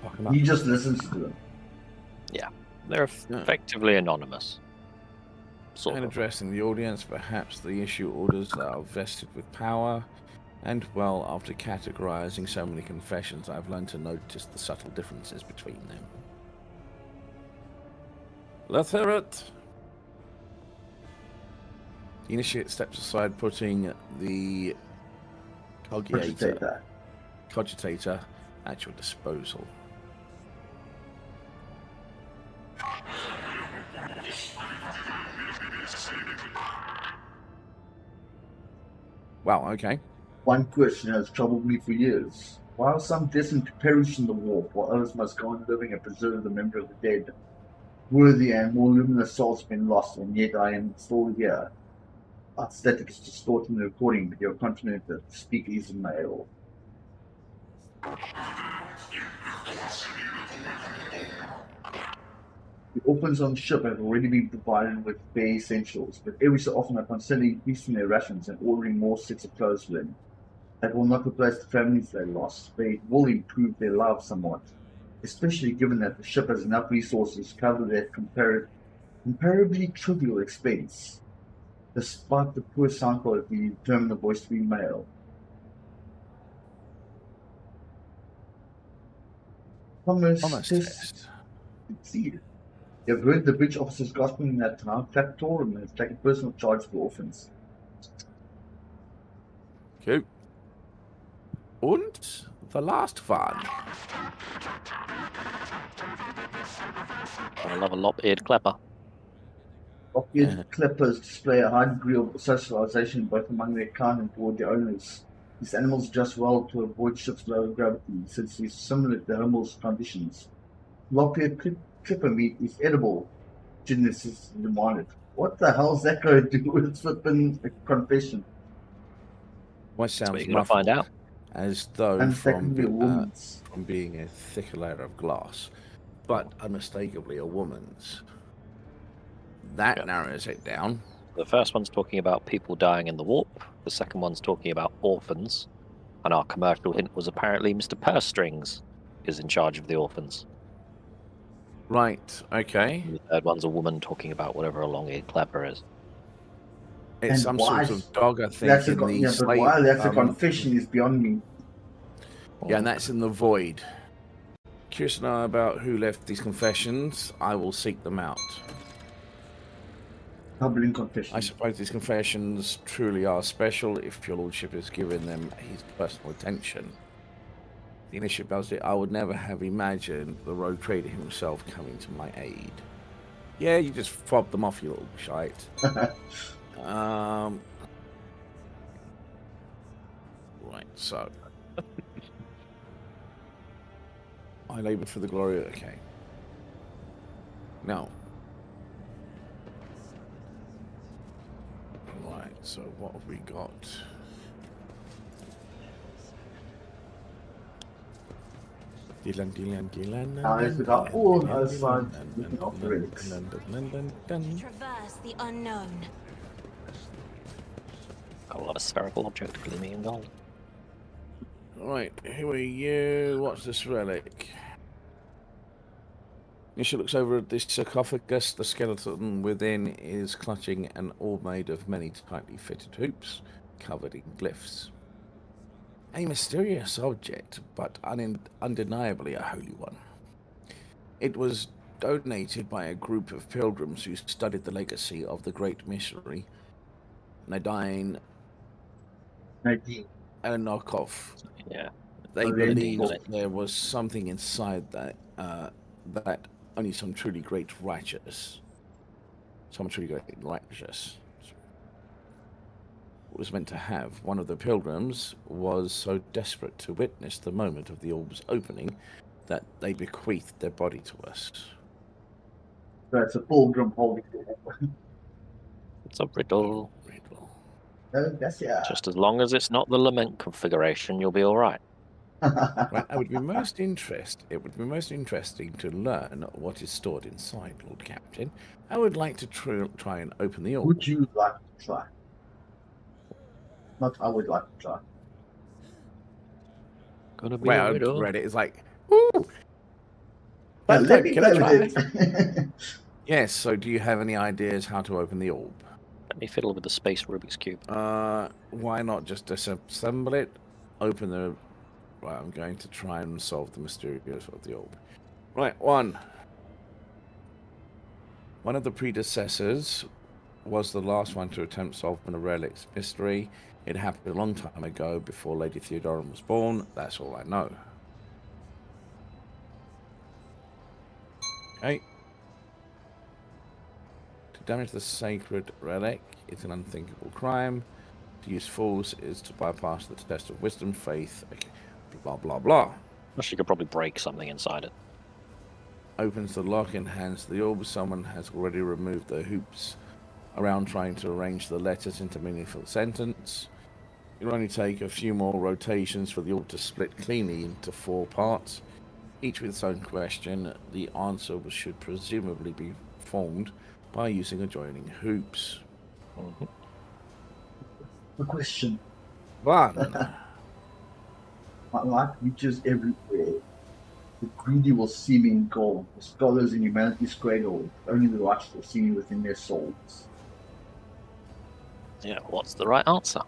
Fuck him up. He just listens to them. They're effectively anonymous. Sort And of. addressing the audience, perhaps the issue orders that are vested with power. And, well, after categorizing so many confessions, I've learned to notice the subtle differences between them. Let's hear it! The initiate steps aside, putting the cogitator at your disposal. Wow, okay. One question has troubled me for years. Why are some destined to perish in the warp, while others must go on living and preserve the memory of the dead? Worthy and more luminous souls have been lost, and yet I am still here. Aesthetic is distorting the recording, but you're confident that the speaker is male. The orphans on the ship have already been provided with bare essentials, but every so often are constantly increasing their rations and ordering more sets of clothes for them. That will not replace the families they lost, but it will improve their lives somewhat, especially given that the ship has enough resources to cover their comparably trivial expense. Despite the poor sound quality, you determine the voice to be male. Commerce test succeeded. You've heard the bridge officers gossiping in that town, Factor, and have taken personal charge of the orphans. Okay. Und the last one. I love a lop-eared clapper. Lockheed clippers display a high degree of socialization both among their kind and toward their owners. These animals adjust well to avoid ship's low gravity, since it's similar to Hummel's conditions. Lockheed clipper meat is edible, Genesis demanded. What the hell's that going to do with flipping a confession? What sounds What are you going to find out? as though And from, secondly, a woman's. from being a thicker layer of glass, but unmistakably a woman's. That narrows it down. The first one's talking about people dying in the warp. The second one's talking about orphans. And our commercial hint was apparently Mr. Purse Strings is in charge of the orphans. Right, okay. And the third one's a woman talking about whatever a long-eared clapper is. It's And some why- sort of dog, I think, That's in the but slate. why that's a confession is beyond me. Yeah, and that's in the void. Curious to know about who left these confessions. I will seek them out. Doubling confession. I suppose these confessions truly are special if your lordship has given them his personal attention. The initiative does it. I would never have imagined the rogue trader himself coming to my aid. Yeah, you just fobbed them off, you little shite. Right, so. I labor for the glory. Okay. Now. Right, so what have we got? Eyes without all outside looking after relics. Traverse the unknown. Got a lot of spherical object gleaming in gold. Right, who are you? What's this relic? Nisha looks over at this sarcophagus. The skeleton within is clutching an orb made of many tightly fitted hoops, covered in glyphs. A mysterious object, but undeniably a holy one. It was donated by a group of pilgrims who studied the legacy of the great missionary, Nadine Knockoff. Yeah. They Oh, they believed did. that there was something inside that that only some truly great righteous, was meant to have. One of the pilgrims was so desperate to witness the moment of the orb's opening that they bequeathed their body to us. That's a pilgrim holding the orb. It's a riddle. That's yeah. Just as long as it's not the lament configuration, you'll be all right. Right, it would be most interesting to learn what is stored inside, Lord Captain. I would like to try and open the orb. Would you like to try? Not I would like to try. Gonna be Well, a I riddle. read it. It's like, ooh. But let me Can I play try? with it. Yes. So, do you have any ideas how to open the orb? Let me fiddle with the space Rubik's Cube. Why not just disassemble it? Open the. Right, I'm going to try and solve the mysterious of the orb. Right, one. One of the predecessors was the last one to attempt solving a relic's mystery. It happened a long time ago, before Lady Theodora was born. That's all I know. Okay. damage the sacred relic. It's an unthinkable crime. To use force is to bypass the test of wisdom, faith, okay, blah, blah, blah. Actually, you could probably break something inside it. Opens the lock and hands the orb. Someone has already removed the hoops around trying to arrange the letters into meaningful sentence. It'll only take a few more rotations for the orb to split cleanly into 4 parts, each with its own question. The answer should presumably be formed by using adjoining hoops. A question. One. Like witches everywhere, the greedy will see me in gold. The scholars in humanity's cradle, only the righteous will see me within their souls. Yeah, what's the right answer?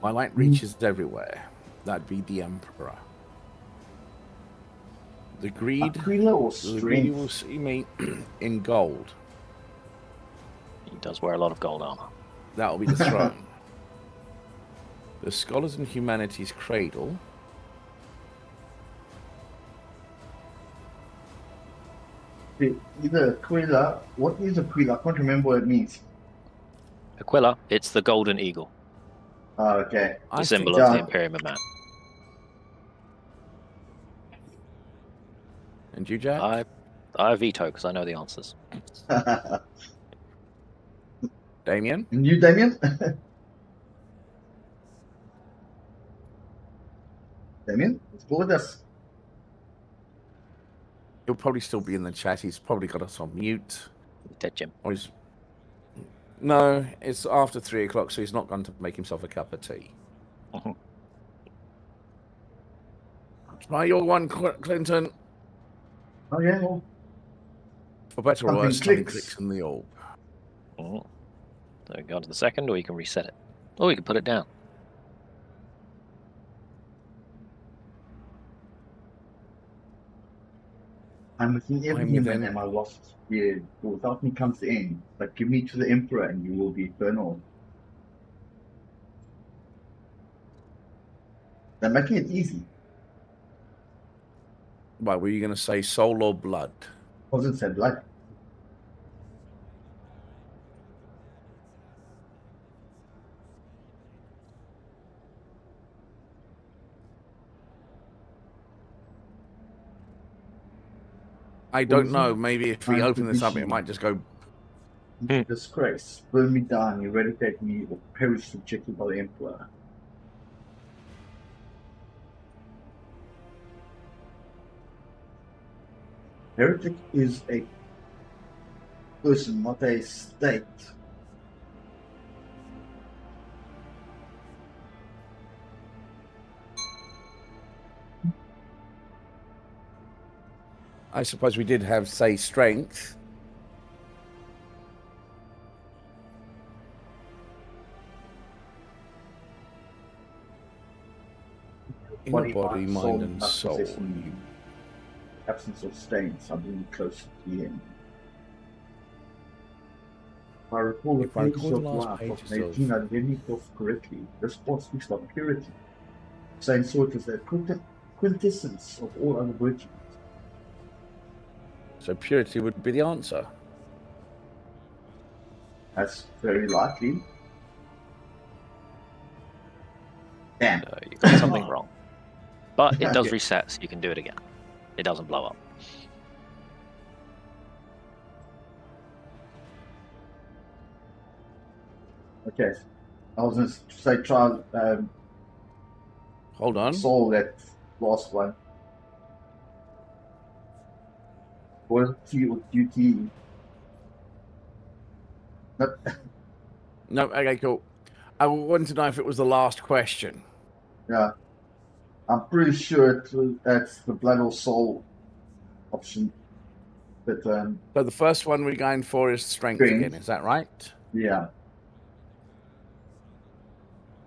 My light reaches everywhere. That'd be the Emperor. The greed. Aquila or The greedy will strength? see me in gold. He does wear a lot of gold armor. That'll be the throne. The scholars in humanity's cradle. Either Aquila. What is Aquila? I can't remember what it means. Aquila, it's the golden eagle, Oh, okay. the I symbol think- of the Yeah. Imperium of Man. And you, Jack? I veto because I know the answers. Damien? And you, Damien? Damien, let's go with us. He'll probably still be in the chat. He's probably got us on mute. Dead Jim. Or he's... No, it's after 3 o'clock, so he's not going to make himself a cup of tea. Mhm. Try your one, Clinton. Oh, yeah. Well, For better or Something worse, something clicks. clicks in the orb. So we go on to the second, or you can reset it. Or you can put it down. I'm within every I'm human within- and my lost spirit. For without me comes the end. But give me to the Emperor and you will be eternal. They're making it easy. Right, were you going to say soul or blood? Wasn't said blood. I don't know. Maybe if we I'm open this up, it provisional. might just go... Disgrace. Burn me down, eradicate me, or perish rejected by the Emperor. Heretic is a person, not a state. I suppose we did have, say, strength. In body, mind, and not soul. possessing you. Absence of stains, I bring you closer to the end. If I recall the If I pages recall of the last life pages of 18, I read it off correctly. This part speaks about purity. Saint Sword is the quintessence of all other virtues. So purity would be the answer. That's very likely. Damn. So you got something wrong. But it does Okay. reset, so you can do it again. It doesn't blow up. Okay. I was going to say try Hold on. Soul, that last one. Loyalty or duty. Nope. No, okay, cool. I wanted to know if it was the last question. Yeah. I'm pretty sure that's the blood or soul option. But So the first one we're going for is strength Strength. again, is that right? yeah.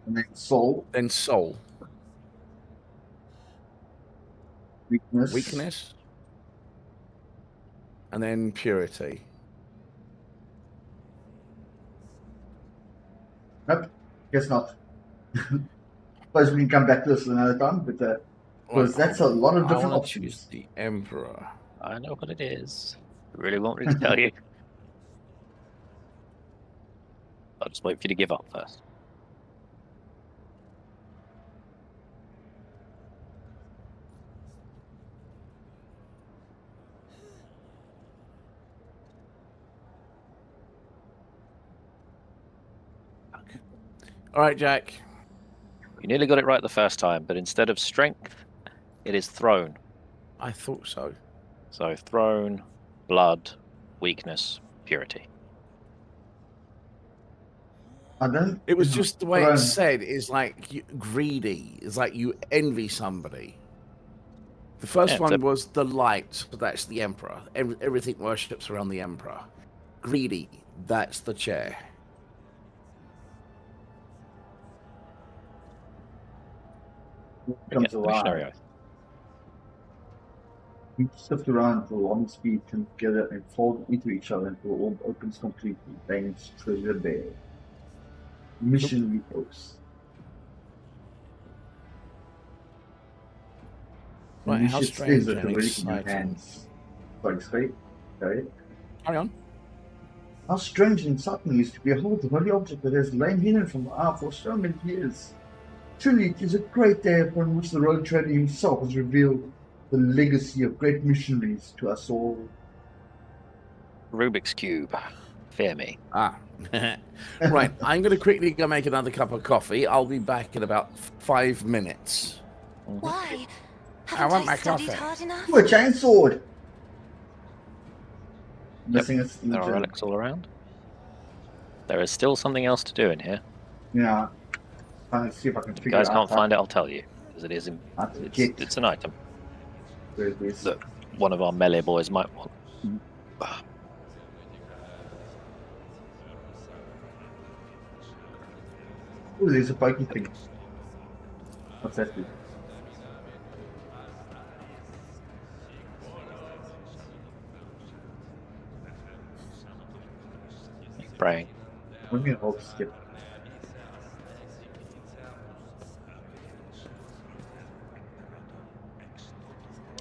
And then soul, Then soul. weakness. Weakness. And then purity. Nope. Guess not. Suppose we can come back to this another time, but because that's a lot of different I'll options. choose the Emperor. I know what it is. You really want me to tell you? I'll just wait for you to give up first. All right, Jack. You nearly got it right the first time, but instead of strength, it is thrown. I thought so. So throne, blood, weakness, purity. I don't. It was just the way Throne. it's said is like greedy. It's like you envy somebody. The first Yeah, one so- was the light, so that's the emperor. Everything worships around the emperor. Greedy, that's the chair. Comes Get the missionary around. oath. We shift around to long speed, come together and fold into each other until all opens completely. Veins treasure there. Missionary post. Right, how Initiate strange stays at the and ready in your exciting. hands. Like straight. Okay. Carry on. How strange and exciting it is to behold the very object that has lain hidden from our for so many years. Truly, it is a great day upon which the road trader himself has revealed the legacy of great missionaries to us all. Rubik's Cube. Fear me. Ah. Right, I'm going to quickly go make another cup of coffee. I'll be back in about 5 minutes. Why? I Haven't want I my studied coffee. hard enough? Ooh, a chainsword! Missing its There are relics all around. There is still something else to do in here. Yeah. Trying to see if I can If you figure guys out can't how- find it, I'll tell you. Because it is. how to get It's an item where it is. that one of our melee boys might want. Ooh, there's a pokey thing. What's that do? Praying. What do you mean hold skip?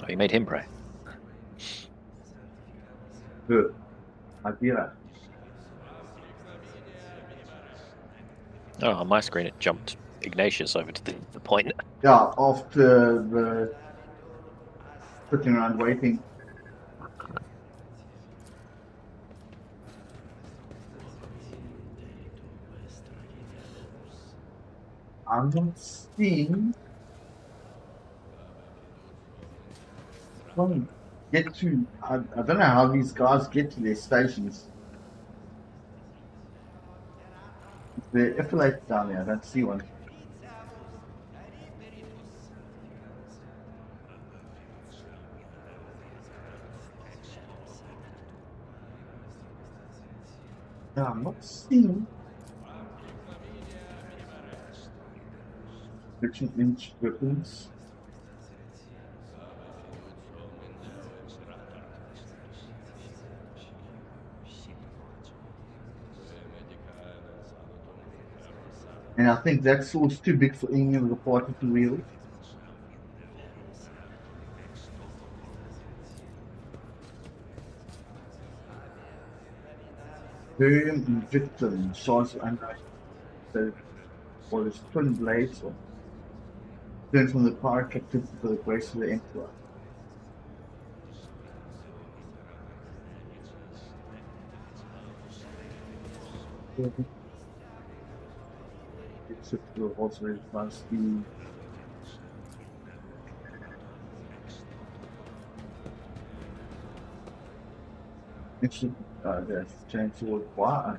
Oh, you made him pray. Good. Idea. Oh, on my screen it jumped Ignatius over to the point. Yeah, after the sitting around waiting. I'm not seeing. Well, get to. I don't know how these guys get to their stations. The affiliate down there, I don't see one. No, I'm not seeing. Section inch weapons. And I think that sword's too big for any of the party to wield. Burium and victim, swords and so for his twin blades or turn from the power captive to the grace of the emperor. It's also advanced the Actually, there's chainsaw. Wow.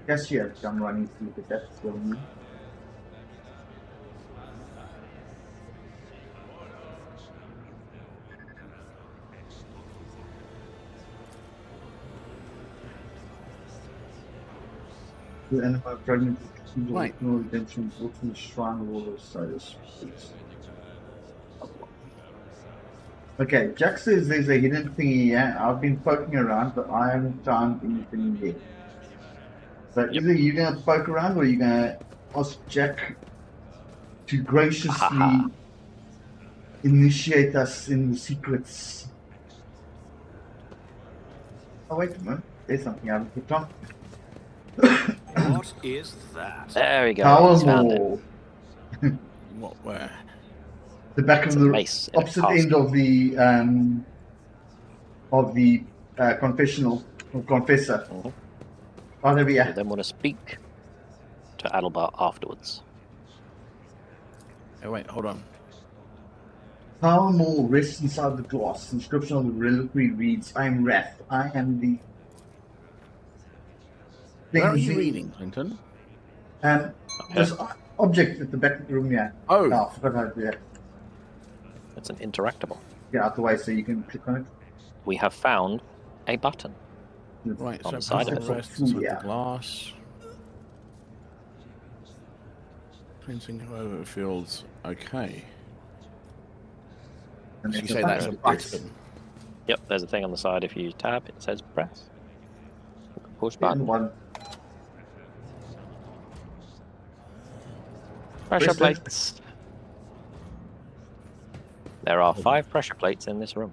Guess you have some running through the depths of me. The animal pregnant with Right. no redemption, both from the shrine of all Osiris. Okay, Jack says there's a hidden thingy here. I've been poking around, but I haven't found anything yet. So either you're gonna poke around or you're gonna ask Jack to graciously initiate us in the secrets Oh, wait a minute. There's something I haven't put on. What is that? There we go. Power He's found it. Mall. What? Where? The back It's of a the mace in a opposite castle. end of the confessional or confessor. Mhm. Oh, there we You are. then want to speak to Adelbar afterwards. Oh, wait, hold on. Power Mall rests inside the glass. The inscription on the reliquary reads, I am Wrath. I am the... Where are you cleansing- reading, Clinton? This object at the back of the room here. Oh, I forgot how to do that. It's an interactable. Get out the way so you can click on it. We have found a button. right. on So the side of press it. rest inside Yeah. the glass. Cleansing over fields. Okay. And So you there's say that's a Yes. button. Yep, there's a thing on the side. If you tab, it says press. You can push And button. one. Pressure Press it. plates. There are 5 pressure plates in this room.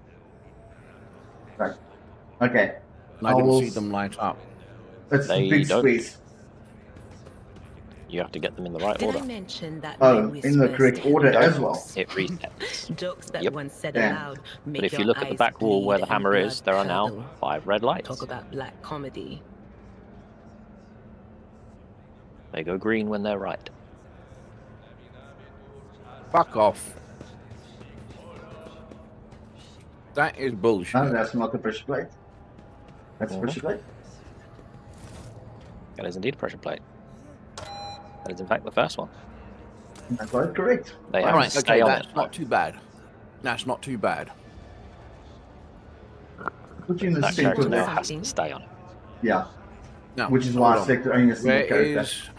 Right. Okay. And I didn't will see them light up. That's They the big don't. squeeze. You have to get them in the right Did order. I mention that Oh, my in the whispers correct tell order you as well. jokes? It resets. Jokes that Yep. once said Yeah. aloud make But if you your look at the eyes back wall where the bleed and hammer is, blood there are now curdle. 5 red lights. Talk about black comedy. They go green when they're right. Fuck off. That is bullshit. No, that's not the pressure plate. That's a Mhm. pressure plate. That is indeed a pressure plate. That is in fact the first one. I got it correct. They All have right, to stay okay, on that's it. not too bad. That's not too bad. Put you in the That center character of now that. has to stay on it. Yeah. Now, Which is why I hold on. selected only a single Where character. is...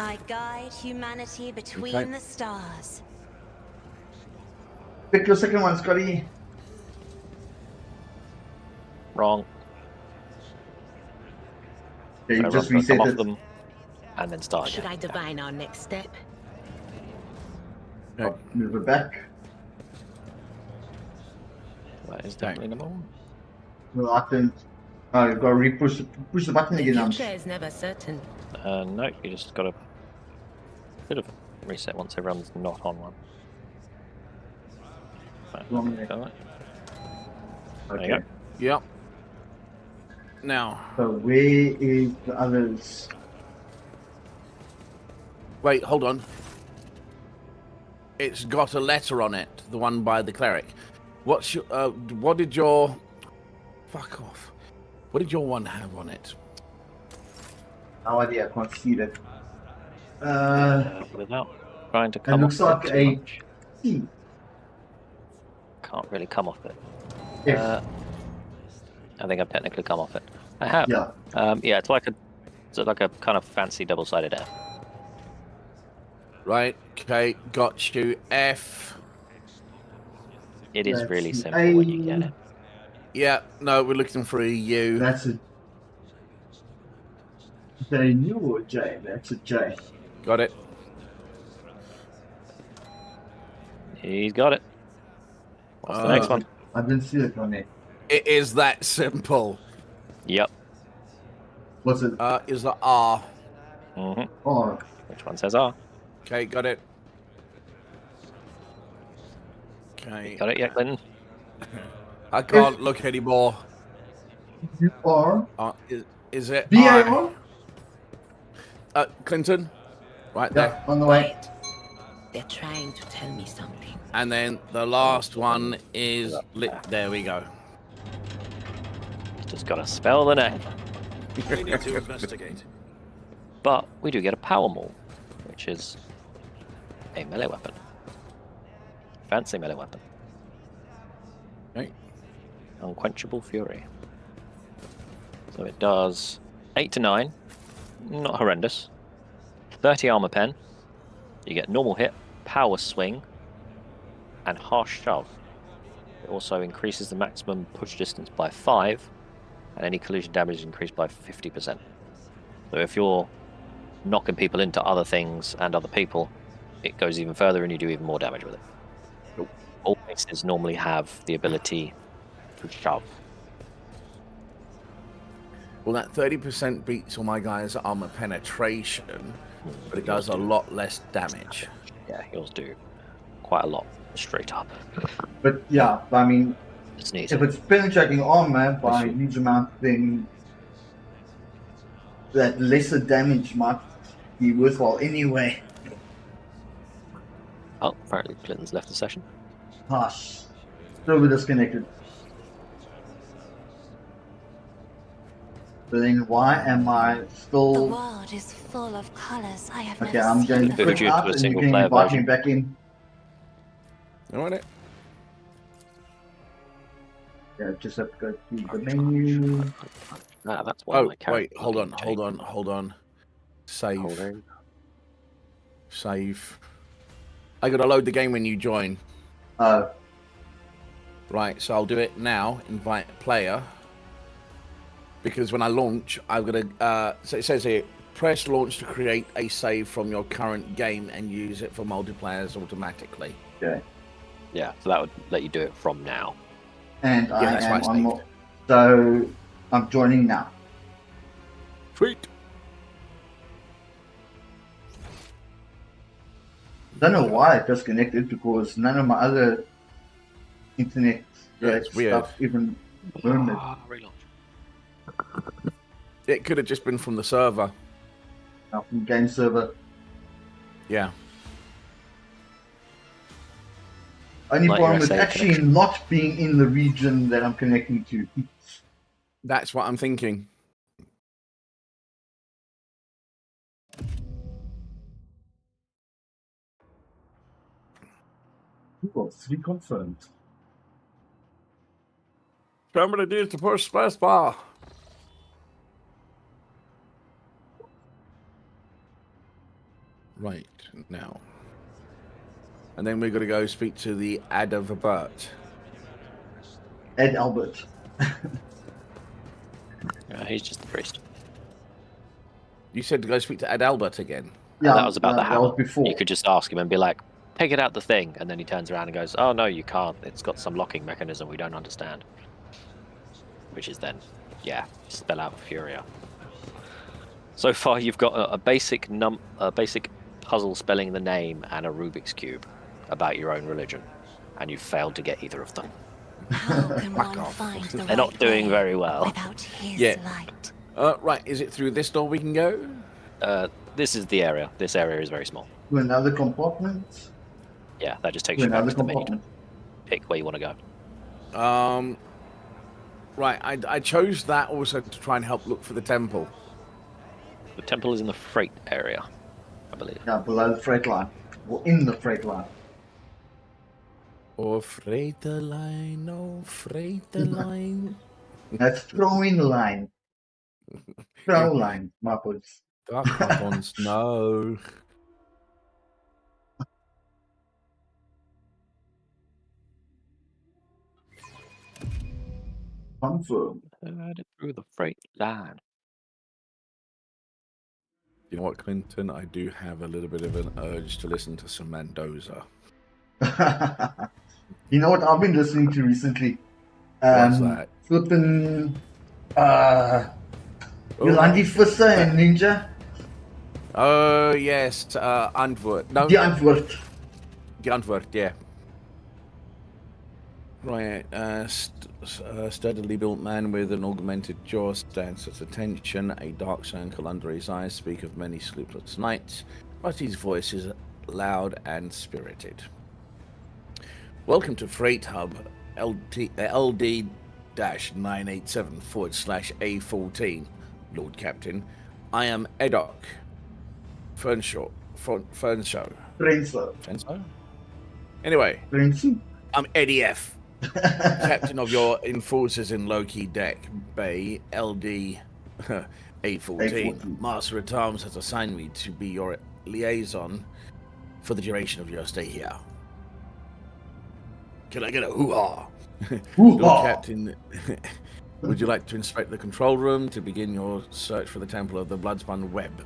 I guide humanity between Okay. the stars. Pick your second one, Scotty. Wrong. Yeah, you Whatever, just I'm gonna come reset off it. them and then start Should again. I divine our next step? Okay. Move it back. That is definitely number 1. Well, I can. Oh, you've got to push the button The again. future is never certain. No, you just got to bit of reset once everyone's not on one. Right, Wrong way. got it. Okay. There you go. Yep. Now, So where is the others? wait, hold on. It's got a letter on it, the one by the cleric. What's your, what did your... Fuck off. What did your one have on it? No idea. I can't see that. Without trying to It come looks off like it too a much. T. Can't really come off it. F. I think I've technically come off it. I have. Yeah. Yeah, it's like a kind of fancy double-sided F. Right, okay, got you. F. It is That's really an simple A. when you get it. Yeah, no, we're looking for a U. That's a. Is that a U or a J? That's a J. Got it. He's got it. What's the next one? I didn't see it on there. It is that simple. Yep. What's it? Is the R. hmm Oh, Which one says R? Okay, got it. Okay. Got it yet, Clinton? I can't look anymore. you are Is it B A R? R. Clinton? Right there. Yeah, on the way. Quiet. They're trying to tell me something. And then the last one is lit. There we go. Just gotta spell the name. We need to investigate. But we do get a power maul, which is a melee weapon. Fancy melee weapon. Okay. Unquenchable Fury. So it does 8 to 9. Not horrendous. 30 armor pen. You get normal hit, power swing, and harsh shove. It also increases the maximum push distance by 5, and any collision damage is increased by 50%. So if you're knocking people into other things and other people, it goes even further and you do even more damage with it. All maces normally have the ability to shove. Well, that 30% beats all my guys' armor penetration, but it does a lot less damage. Yeah, yours do quite a lot straight up. But yeah, I mean, It's neat. if it's penetrating armor by a see. huge amount, then that lesser damage might be worthwhile anyway. Oh, apparently Clinton's left the session. Hush. Server disconnected. But then why am I The still... world is full of colors I have Okay, never I'm seen going to before. click you out to a and you single can player invite me version. back in. Yeah, just have to go to the menu. Ah, that's why Oh, my character. wait, hold on. Save. Holding. Save. I gotta load the game when you join. Oh, Right, so I'll do it now. Invite player. Because when I launch, I've got to. So it says here, press launch to create a save from your current game and use it for multiplayers automatically. okay. Yeah, so that would let you do it from now. And I that's am why I on. saved. So I'm joining now. Sweet. Don't know why it disconnected because none of my other internet Yeah, it's weird. stuff even murmured. Relaunch. It could have just been from the server. Now from game server. Yeah. Only Like problem your is SA actually connection. not being in the region that I'm connecting to. That's what I'm thinking. Well, 3 confirmed. Somebody needs to push spacebar. Right, now. And then we're going to go speak to the Adavert. Ed Albert. He's just the priest. You said to go speak to Adalbert again. Yeah, That was about the that hammer. was before. You could just ask him and be like, take it out the thing. And then he turns around and goes, oh, no, you can't. It's got some locking mechanism we don't understand. Which is then, yeah, spell out Furia. So far, you've got a basic puzzle spelling the name and a Rubik's Cube about your own religion. And you've failed to get either of them. How can Fuck one off. find the They're not right doing way very well. without his Yeah. light? Right, is it through this door we can go? This is the area. This area is very small. To another compartment. Yeah, that just takes To you back another to the menu. compartment. Pick where you want to go. Right, I chose that also to try and help look for the temple. The temple is in the freight area, I believe. Yeah, below the freight line. Or in the freight line. Oh, freighter line, oh, freighter line. That's throwing line. Throw line, my boys. Dark buttons, no. Confirm. Through the freight line. You know what, Clinton? I do have a little bit of an urge to listen to some Mendoza. You know what I've been listening to recently? What's that? Flippin' Oh. Yolandi Visser and Ninja. Oh, yes, Antwoord. No, Die Antwoord. Die Antwoord, yeah. Right, steadily built man with an augmented jaw stands at attention, a dark circle under his eyes, speak of many sleepless nights, but his voice is loud and spirited. Welcome to Freight Hub LD-987/A14, Lord Captain. I am Edok Fernshaw. Prensa. Anyway, Prensa? I'm Eddie F. Captain of your enforcers in Loki Deck Bay, LD 814. Master at Arms has assigned me to be your liaison for the duration of your stay here. Can I get a hoo-ha? Lord Captain, would you like to inspect the control room to begin your search for the Temple of the Bloodspun Web?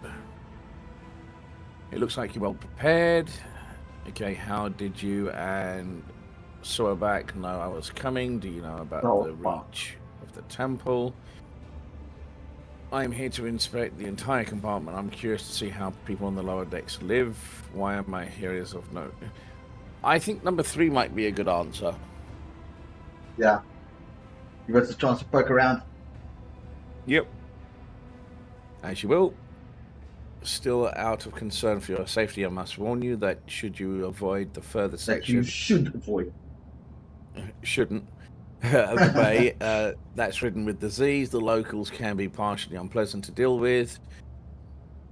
It looks like you're well prepared. Okay, how did you and Soerback know I was coming? Do you know about the reach of the temple? I'm here to inspect the entire compartment. I'm curious to see how people on the lower decks live. Why am I here is of note? I think number 3 might be a good answer. Yeah. Give us a chance to poke around. Yep. As you will. Still out of concern for your safety, I must warn you that should you avoid the further That you section, should avoid. shouldn't, of the bay, that's ridden with disease. The locals can be partially unpleasant to deal with.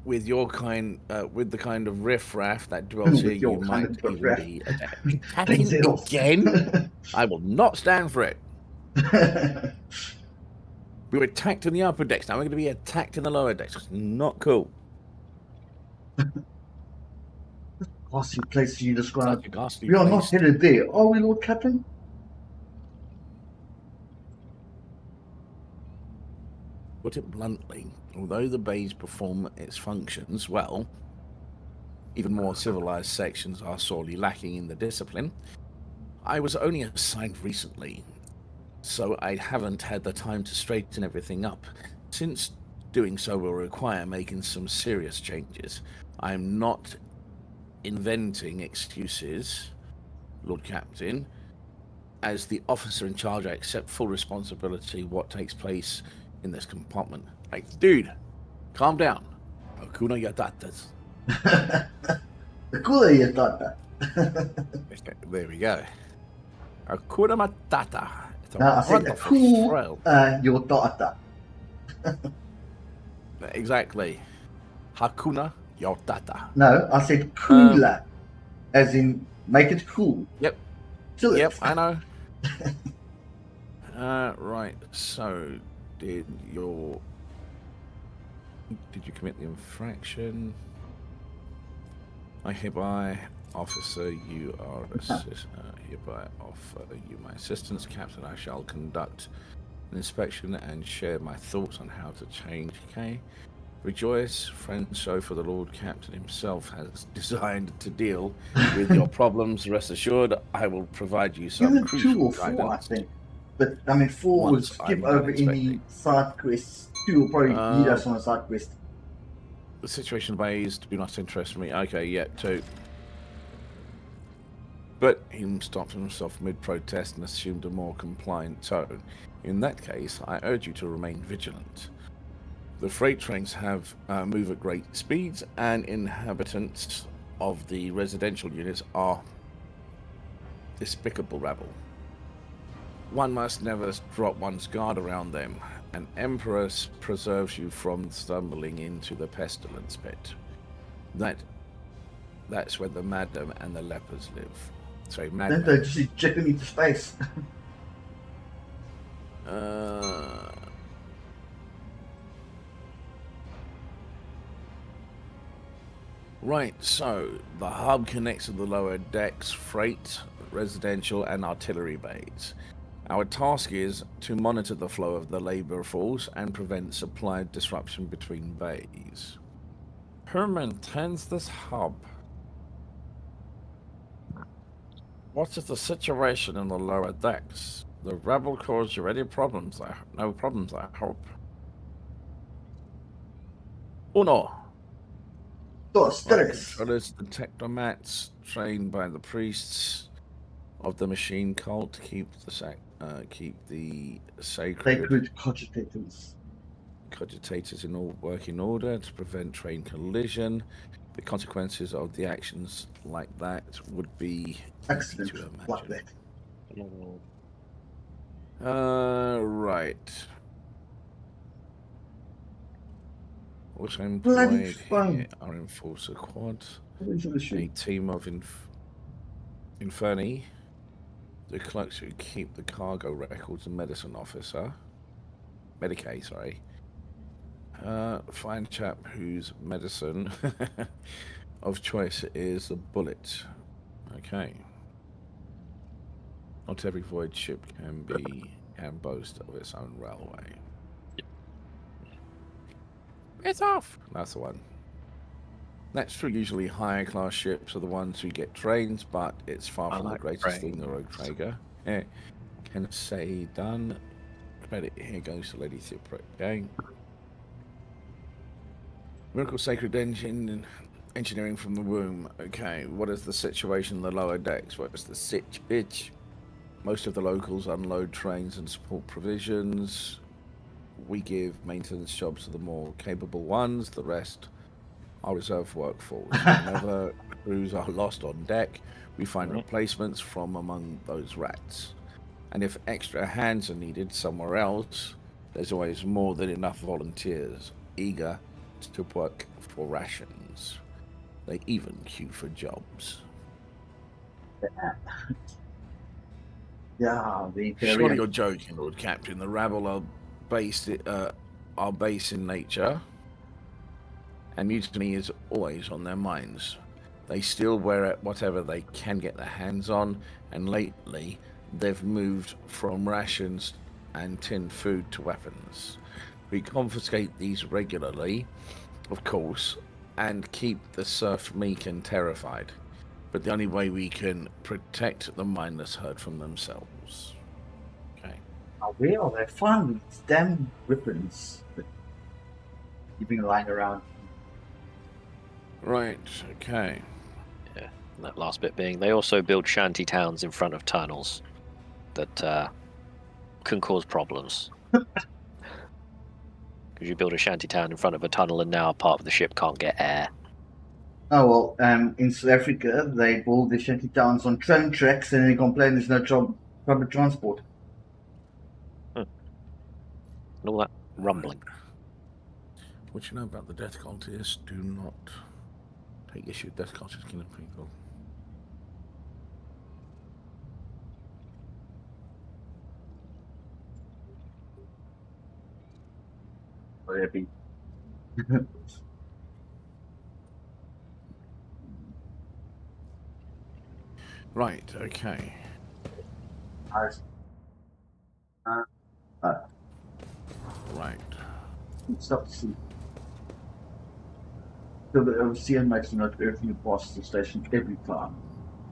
With your kind, with the kind of riffraff that dwells here, With your you kind might of even riffraff. be Takes attacking it off. again. I will not stand for it. We were attacked in the upper decks. Now we're going to be attacked in the lower decks. It's not cool. Ghastly place you describe. Such a ghastly We are not place. headed there, are we, Lord Captain? Put it bluntly, although the bays perform its functions well, even more civilized sections are sorely lacking in the discipline. I was only assigned recently, so I haven't had the time to straighten everything up. Since doing so will require making some serious changes, I'm not inventing excuses, Lord Captain. As the officer in charge, I accept full responsibility what takes place in this compartment. Hey, dude, calm down. Hakuna Yatatas. The cooler you thought that. There we go. Hakuna Matata. It's a No, I said wonderful cool thrill. your daughter. Exactly. Hakuna Yotata. No, I said cooler. As in, make it cool. Yep. Chill Yep, it. I know. Right, so did you commit the infraction? I hereby, officer, you are hereby offer you my assistance, Captain. I shall conduct an inspection and share my thoughts on how to change. Okay. Rejoice, friend. So for the Lord Captain himself has designed to deal with your problems. Rest assured, I will provide you some Even crucial 2 or 4, guidance. I think. But, I mean, 4 would Once skip I'm over done any side quests. 2 will probably lead us on a side quest. The situation bays do not interest me. Okay, yeah, 2. But he stopped himself mid-protest and assumed a more compliant tone. In that case, I urge you to remain vigilant. The freight trains have move at great speeds, and inhabitants of the residential units are despicable rabble. One must never drop one's guard around them. An empress preserves you from stumbling into the pestilence pit. That's where the madam and the lepers live. Sorry, Then madam. they just eject them into space. Right, so the hub connects to the lower decks, freight, residential, and artillery bays. Our task is to monitor the flow of the labor force and prevent supply disruption between bays. Who maintains this hub? What is the situation in the lower decks? The rebel caused you any problems? No problems, I hope. Uno. Dos, tres. Controllers, the technomats trained by the priests of the machine cult to keep the sacred cogitators in all working order to prevent train collision. The consequences of the actions like that would be Excellent. to Like imagine. that. Right. Also Bloody employed fun. here are Enforcer Quad, Into the a ship. team of Inferni, the clerks who keep the cargo records, and medicine officer, Medicaid, sorry. Fine chap whose medicine of choice is the bullet. Okay. Not every void ship can boast of its own railway. It's off. That's the one. That's true. Usually higher class ships are the ones who get trains, but it's far from the greatest thing the Rogue Traeger can say done. Credit here goes to Lady Cypriot. Okay. Miracle Sacred Engineering from the womb. Okay, what is the situation in the lower decks? What is the sitch pitch? Most of the locals unload trains and support provisions. We give maintenance jobs to the more capable ones. The rest are reserve workforce. Whenever crews are lost on deck, we find replacements from among those rats. And if extra hands are needed somewhere else, there's always more than enough volunteers eager to work for rations. They even queue for jobs. Yeah, the Surely Imperium. you're joking, Lord Captain. The rabble are base in nature, and mutiny is always on their minds. They still wear whatever they can get their hands on, and lately they've moved from rations and tinned food to weapons. We confiscate these regularly, of course, and keep the serf meek and terrified. But the only way we can protect the mindless herd from themselves. Okay. Now, where are they finding these damn weapons that keeping lying around? Right, okay. Yeah, and that last bit being, they also build shanty towns in front of tunnels that can cause problems. Because you build a shanty town in front of a tunnel and now part of the ship can't get air. Oh, well, in South Africa, they build their shanty towns on train tracks and they complain there's no public transport. And all that rumbling. What you know about the death cultists, do not take issue with death cultists killing people. Whatever. Right, okay. Right. Stop to see. So the overseer makes a note of everything that passes the station every time.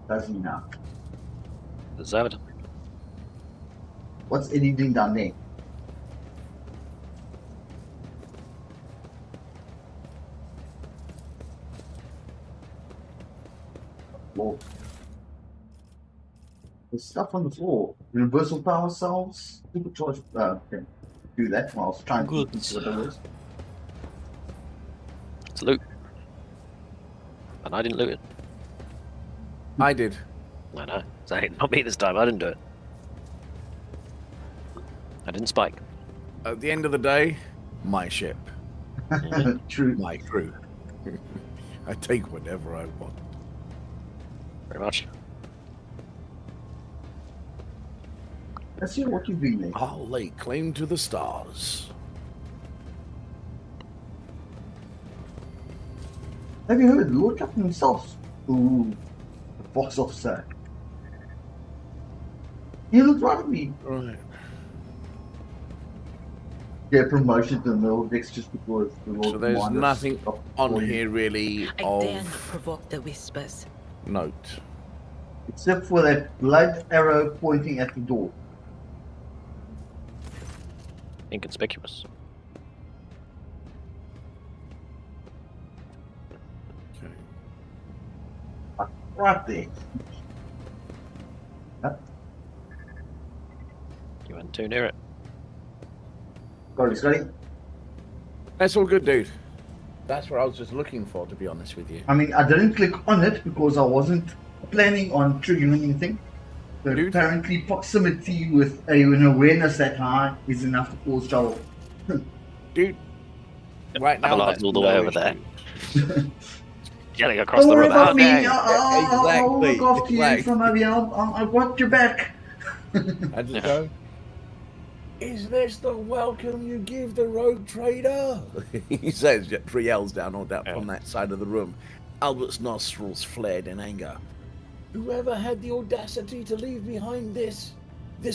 Doesn't he now? Deserve it. What's Eddie doing down there? Floor. There's stuff on the floor. Universal power cells. Supercharged. Okay. Do that while I was trying to see what it was. It's loot. And I didn't loot it. I did. I know. So not me this time. I didn't do it. I didn't spike. At the end of the day, my ship. True. My crew. I take whatever I want. Very much. Let's see what you've been there. I'll lay claim to the stars. Have you heard Lord Captain himself? Ooh, the box officer. He looked right at me. Right. Get promotion to the middle decks just because the Lord So there's Commander nothing stopped on for you. here really I dare not of provoke the whispers. note. Except for that blood arrow pointing at the door. Inconspicuous. Okay. Right there. You went too near it. Got it, Scotty. That's all good, dude. That's what I was just looking for, to be honest with you. I mean, I didn't click on it because I wasn't planning on triggering anything. But Dude. apparently proximity with an awareness that high is enough to cause trouble. Dude, right now, Abelard's that's all the way no over there. issue. Yelling across Don't the worry room. about "Oh, me, dang." I'll look Exactly, after you exactly. from over here. I've got your back. I just go, is this the welcome you give the rogue trader? He says, yells down on that from that side of the room. Albert's nostrils flared in anger. Whoever had the audacity to leave behind this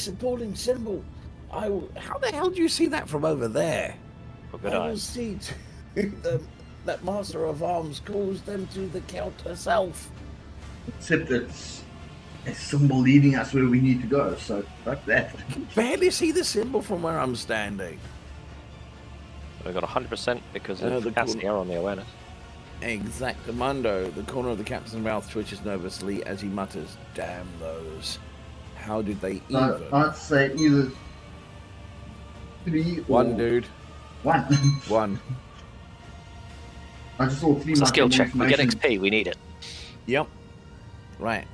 appalling symbol? How the hell do you see that from over there? Oh, good I will eyes. see that Master of Arms calls them to the Count herself. Except it's a symbol leading us where we need to go, so fuck that. Barely see the symbol from where I'm standing. We've got 100% because the of casting error on the awareness. Exactamundo. The corner of the captain's mouth twitches nervously as he mutters, "Damn those. How did they even?" So I'd say either 3 or One, dude. 1. One. I just saw 3. It's a might skill be check. We get information. XP. We need it. Yep. Right.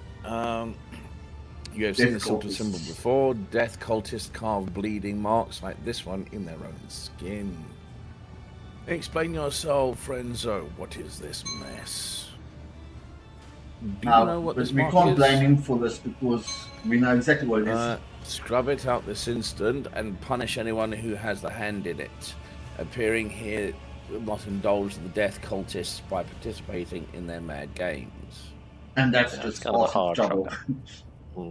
You have seen Death this sort of cultists. symbol before. Death cultists carve bleeding marks like this one in their own skin. Explain yourself, Frenzo. What is this mess? Do you know what But this we mark can't is? blame him for this because we know exactly what it is. Scrub it out this instant and punish anyone who has the hand in it. Appearing here will not indulge the death cultists by participating in their mad games. And that's Yeah, just it's kind of a half the hard trouble.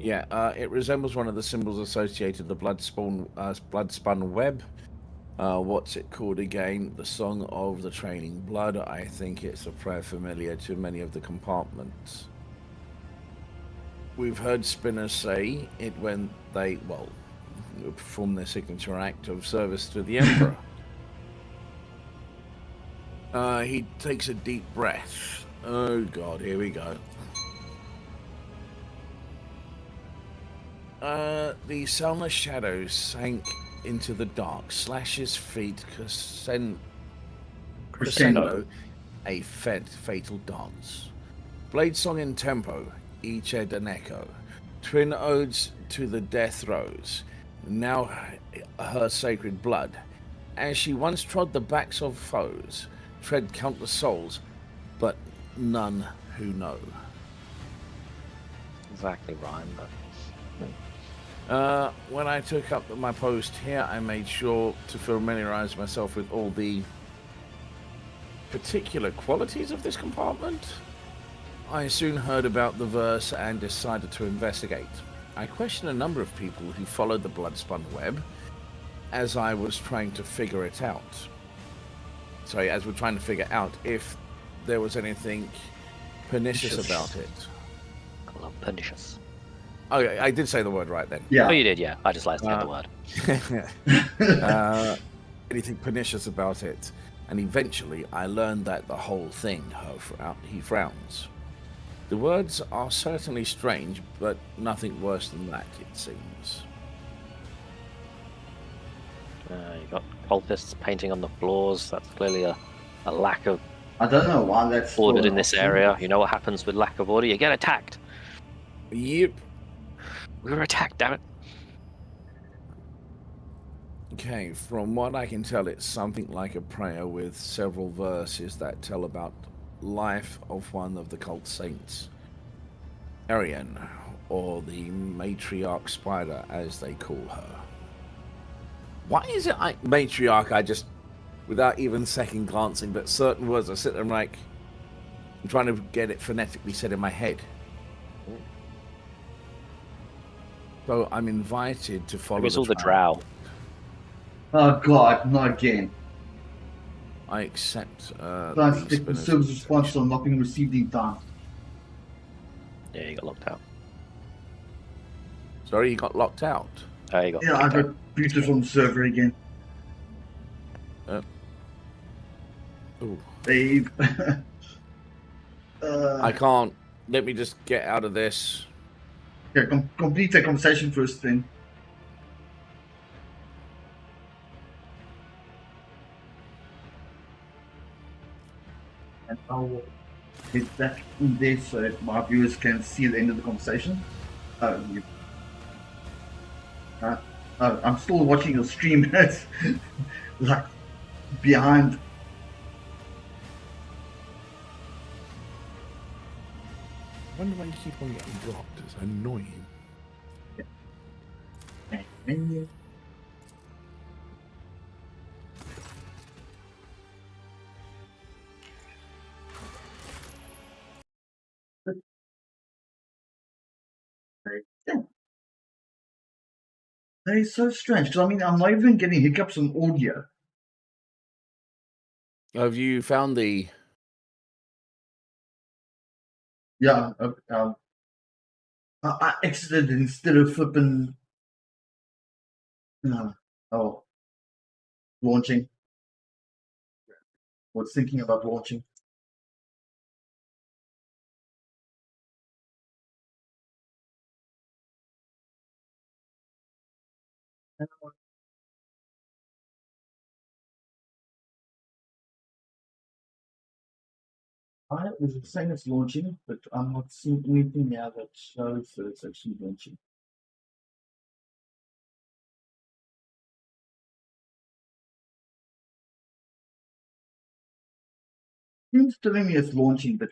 Yeah, it resembles one of the symbols associated with the blood-spun web. What's it called again? The Song of the Training Blood. I think it's a prayer familiar to many of the compartments. We've heard spinners say it when they, perform their signature act of service to the Emperor. He takes a deep breath. Oh God, here we go. The sunless shadows sank into the dark. Slash's feet crescendo, a fatal dance. Blade song in tempo, each ed an echo. Twin odes to the death rose, now her sacred blood. As she once trod the backs of foes, tread countless souls, but none who know. Exactly rhyme, but When I took up my post here, I made sure to familiarize myself with all the particular qualities of this compartment. I soon heard about the verse and decided to investigate. I questioned a number of people who followed the blood-spun web as I was trying to figure it out. Sorry, as we're trying to figure out if there was anything pernicious about it. I love pernicious. Oh, I did say the word right then. Yeah. Oh, you did, yeah. I just like to say the word. Anything pernicious about it. And eventually I learned that the whole thing, he frowns. The words are certainly strange, but nothing worse than that, it seems. You've got cultists painting on the floors. That's clearly a lack of I don't know why that's order still in this an option. area. You know what happens with lack of order? You get attacked. Yep. We were attacked, damn it. Okay, from what I can tell, it's something like a prayer with several verses that tell about life of one of the cult saints. Arian, or the matriarch spider, as they call her. Why is it matriarch? I just, without even second glancing, but certain words I sit there and I'm trying to get it phonetically said in my head. So I'm invited to follow. Maybe it's all the drow. Oh God, not again. I accept. Client detect the service response on not being received in time. Yeah, you got locked out. Sorry, you got locked out. You got Yeah, I locked got out. booted from the server again. Ooh. Dave. I can't. Let me just get out of this. Okay, complete the conversation first then. And I'll get back in there so my viewers can see the end of the conversation. I'm still watching your stream. It's like behind. I wonder why you keep on getting dropped. It's annoying. Menu. That is so strange because I mean I'm not even getting hiccups on audio. Have you found the? Yeah, I exited instead of flipping. Launching. was thinking about launching. I was saying it's launching, but I'm not seeing anything now that shows that it's actually launching. It's telling me it's launching, but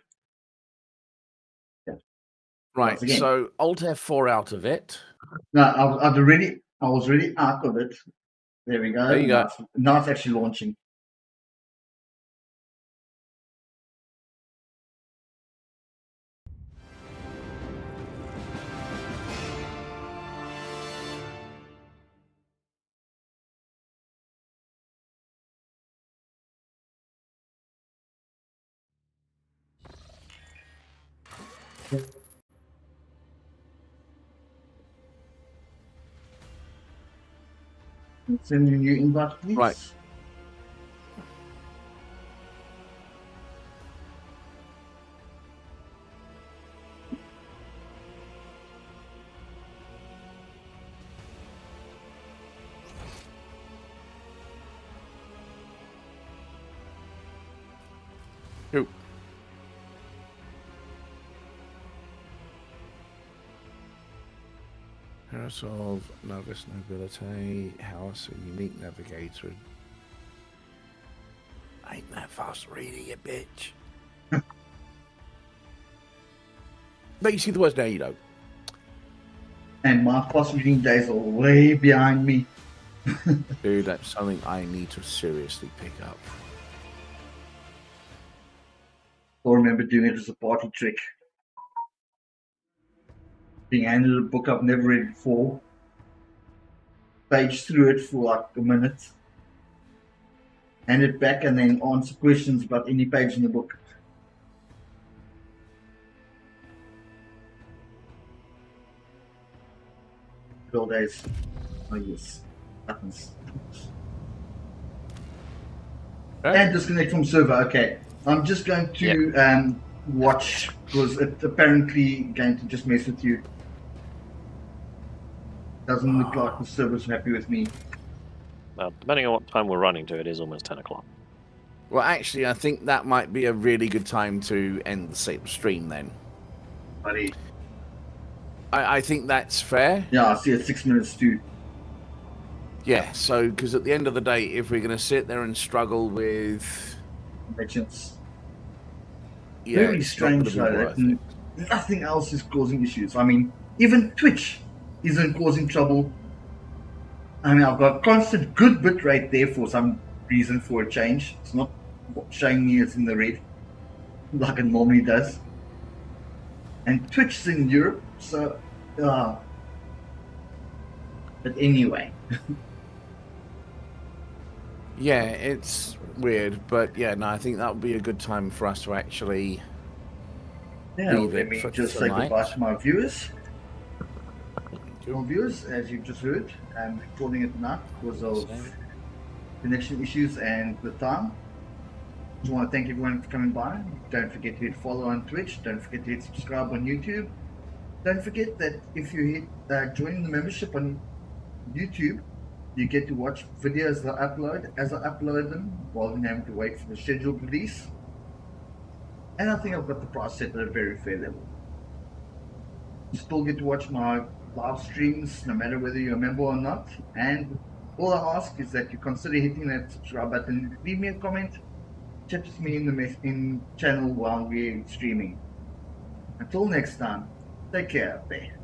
Right, once again. so Alt F4 out of it. No, I was already out of it. There we go. There you go. Now it's actually launching. Send me a new invite, please. Right. Who? House of Novice Nobility, House of Unique Navigator. Ain't that fast reading, you bitch. But you see the words now, you don't. And my fast reading days are way behind me. Dude, that's something I need to seriously pick up. I remember doing it as a party trick. Being handed a book I've never read before. Page through it for like a minute. Hand it back and then answer questions about any page in the book. Good old days. Oh yes. Happens. Right. And disconnect from server. Okay. I'm just going to watch because it's apparently going to just mess with you. Doesn't look like the server's happy with me. Well, depending on what time we're running to, it is almost 10 o'clock. Well, actually, I think that might be a really good time to end the stream then. Buddy. I think that's fair. Yeah, I see it's 6 minutes too. Yeah, so, because at the end of the day, if we're going to sit there and struggle with... Mentions. Yeah, Very it's not strange gonna be though worth that it. nothing else is causing issues. I mean, even Twitch isn't causing trouble. I mean, I've got constant good bit rate there for some reason for a change. It's not showing me it's in the red like it normally does. And Twitch is in Europe, so but anyway. Yeah, it's weird, but yeah, no, I think that would be a good time for us to actually Yeah, leave let it me for just say tonight. goodbye to my viewers. Well, viewers, as you've just heard, I'm recording it now because of connection issues and the time. Just want to thank everyone for coming by. Don't forget to hit follow on Twitch. Don't forget to hit subscribe on YouTube. Don't forget that if you hit join the membership on YouTube, you get to watch videos that I upload as I upload them, rather than having to wait for the scheduled release. And I think I've got the price set at a very fair level. You still get to watch my live streams no matter whether you're a member or not. And all I ask is that you consider hitting that subscribe button, leave me a comment, chat with me in the channel while we're streaming. Until next time, take care out there.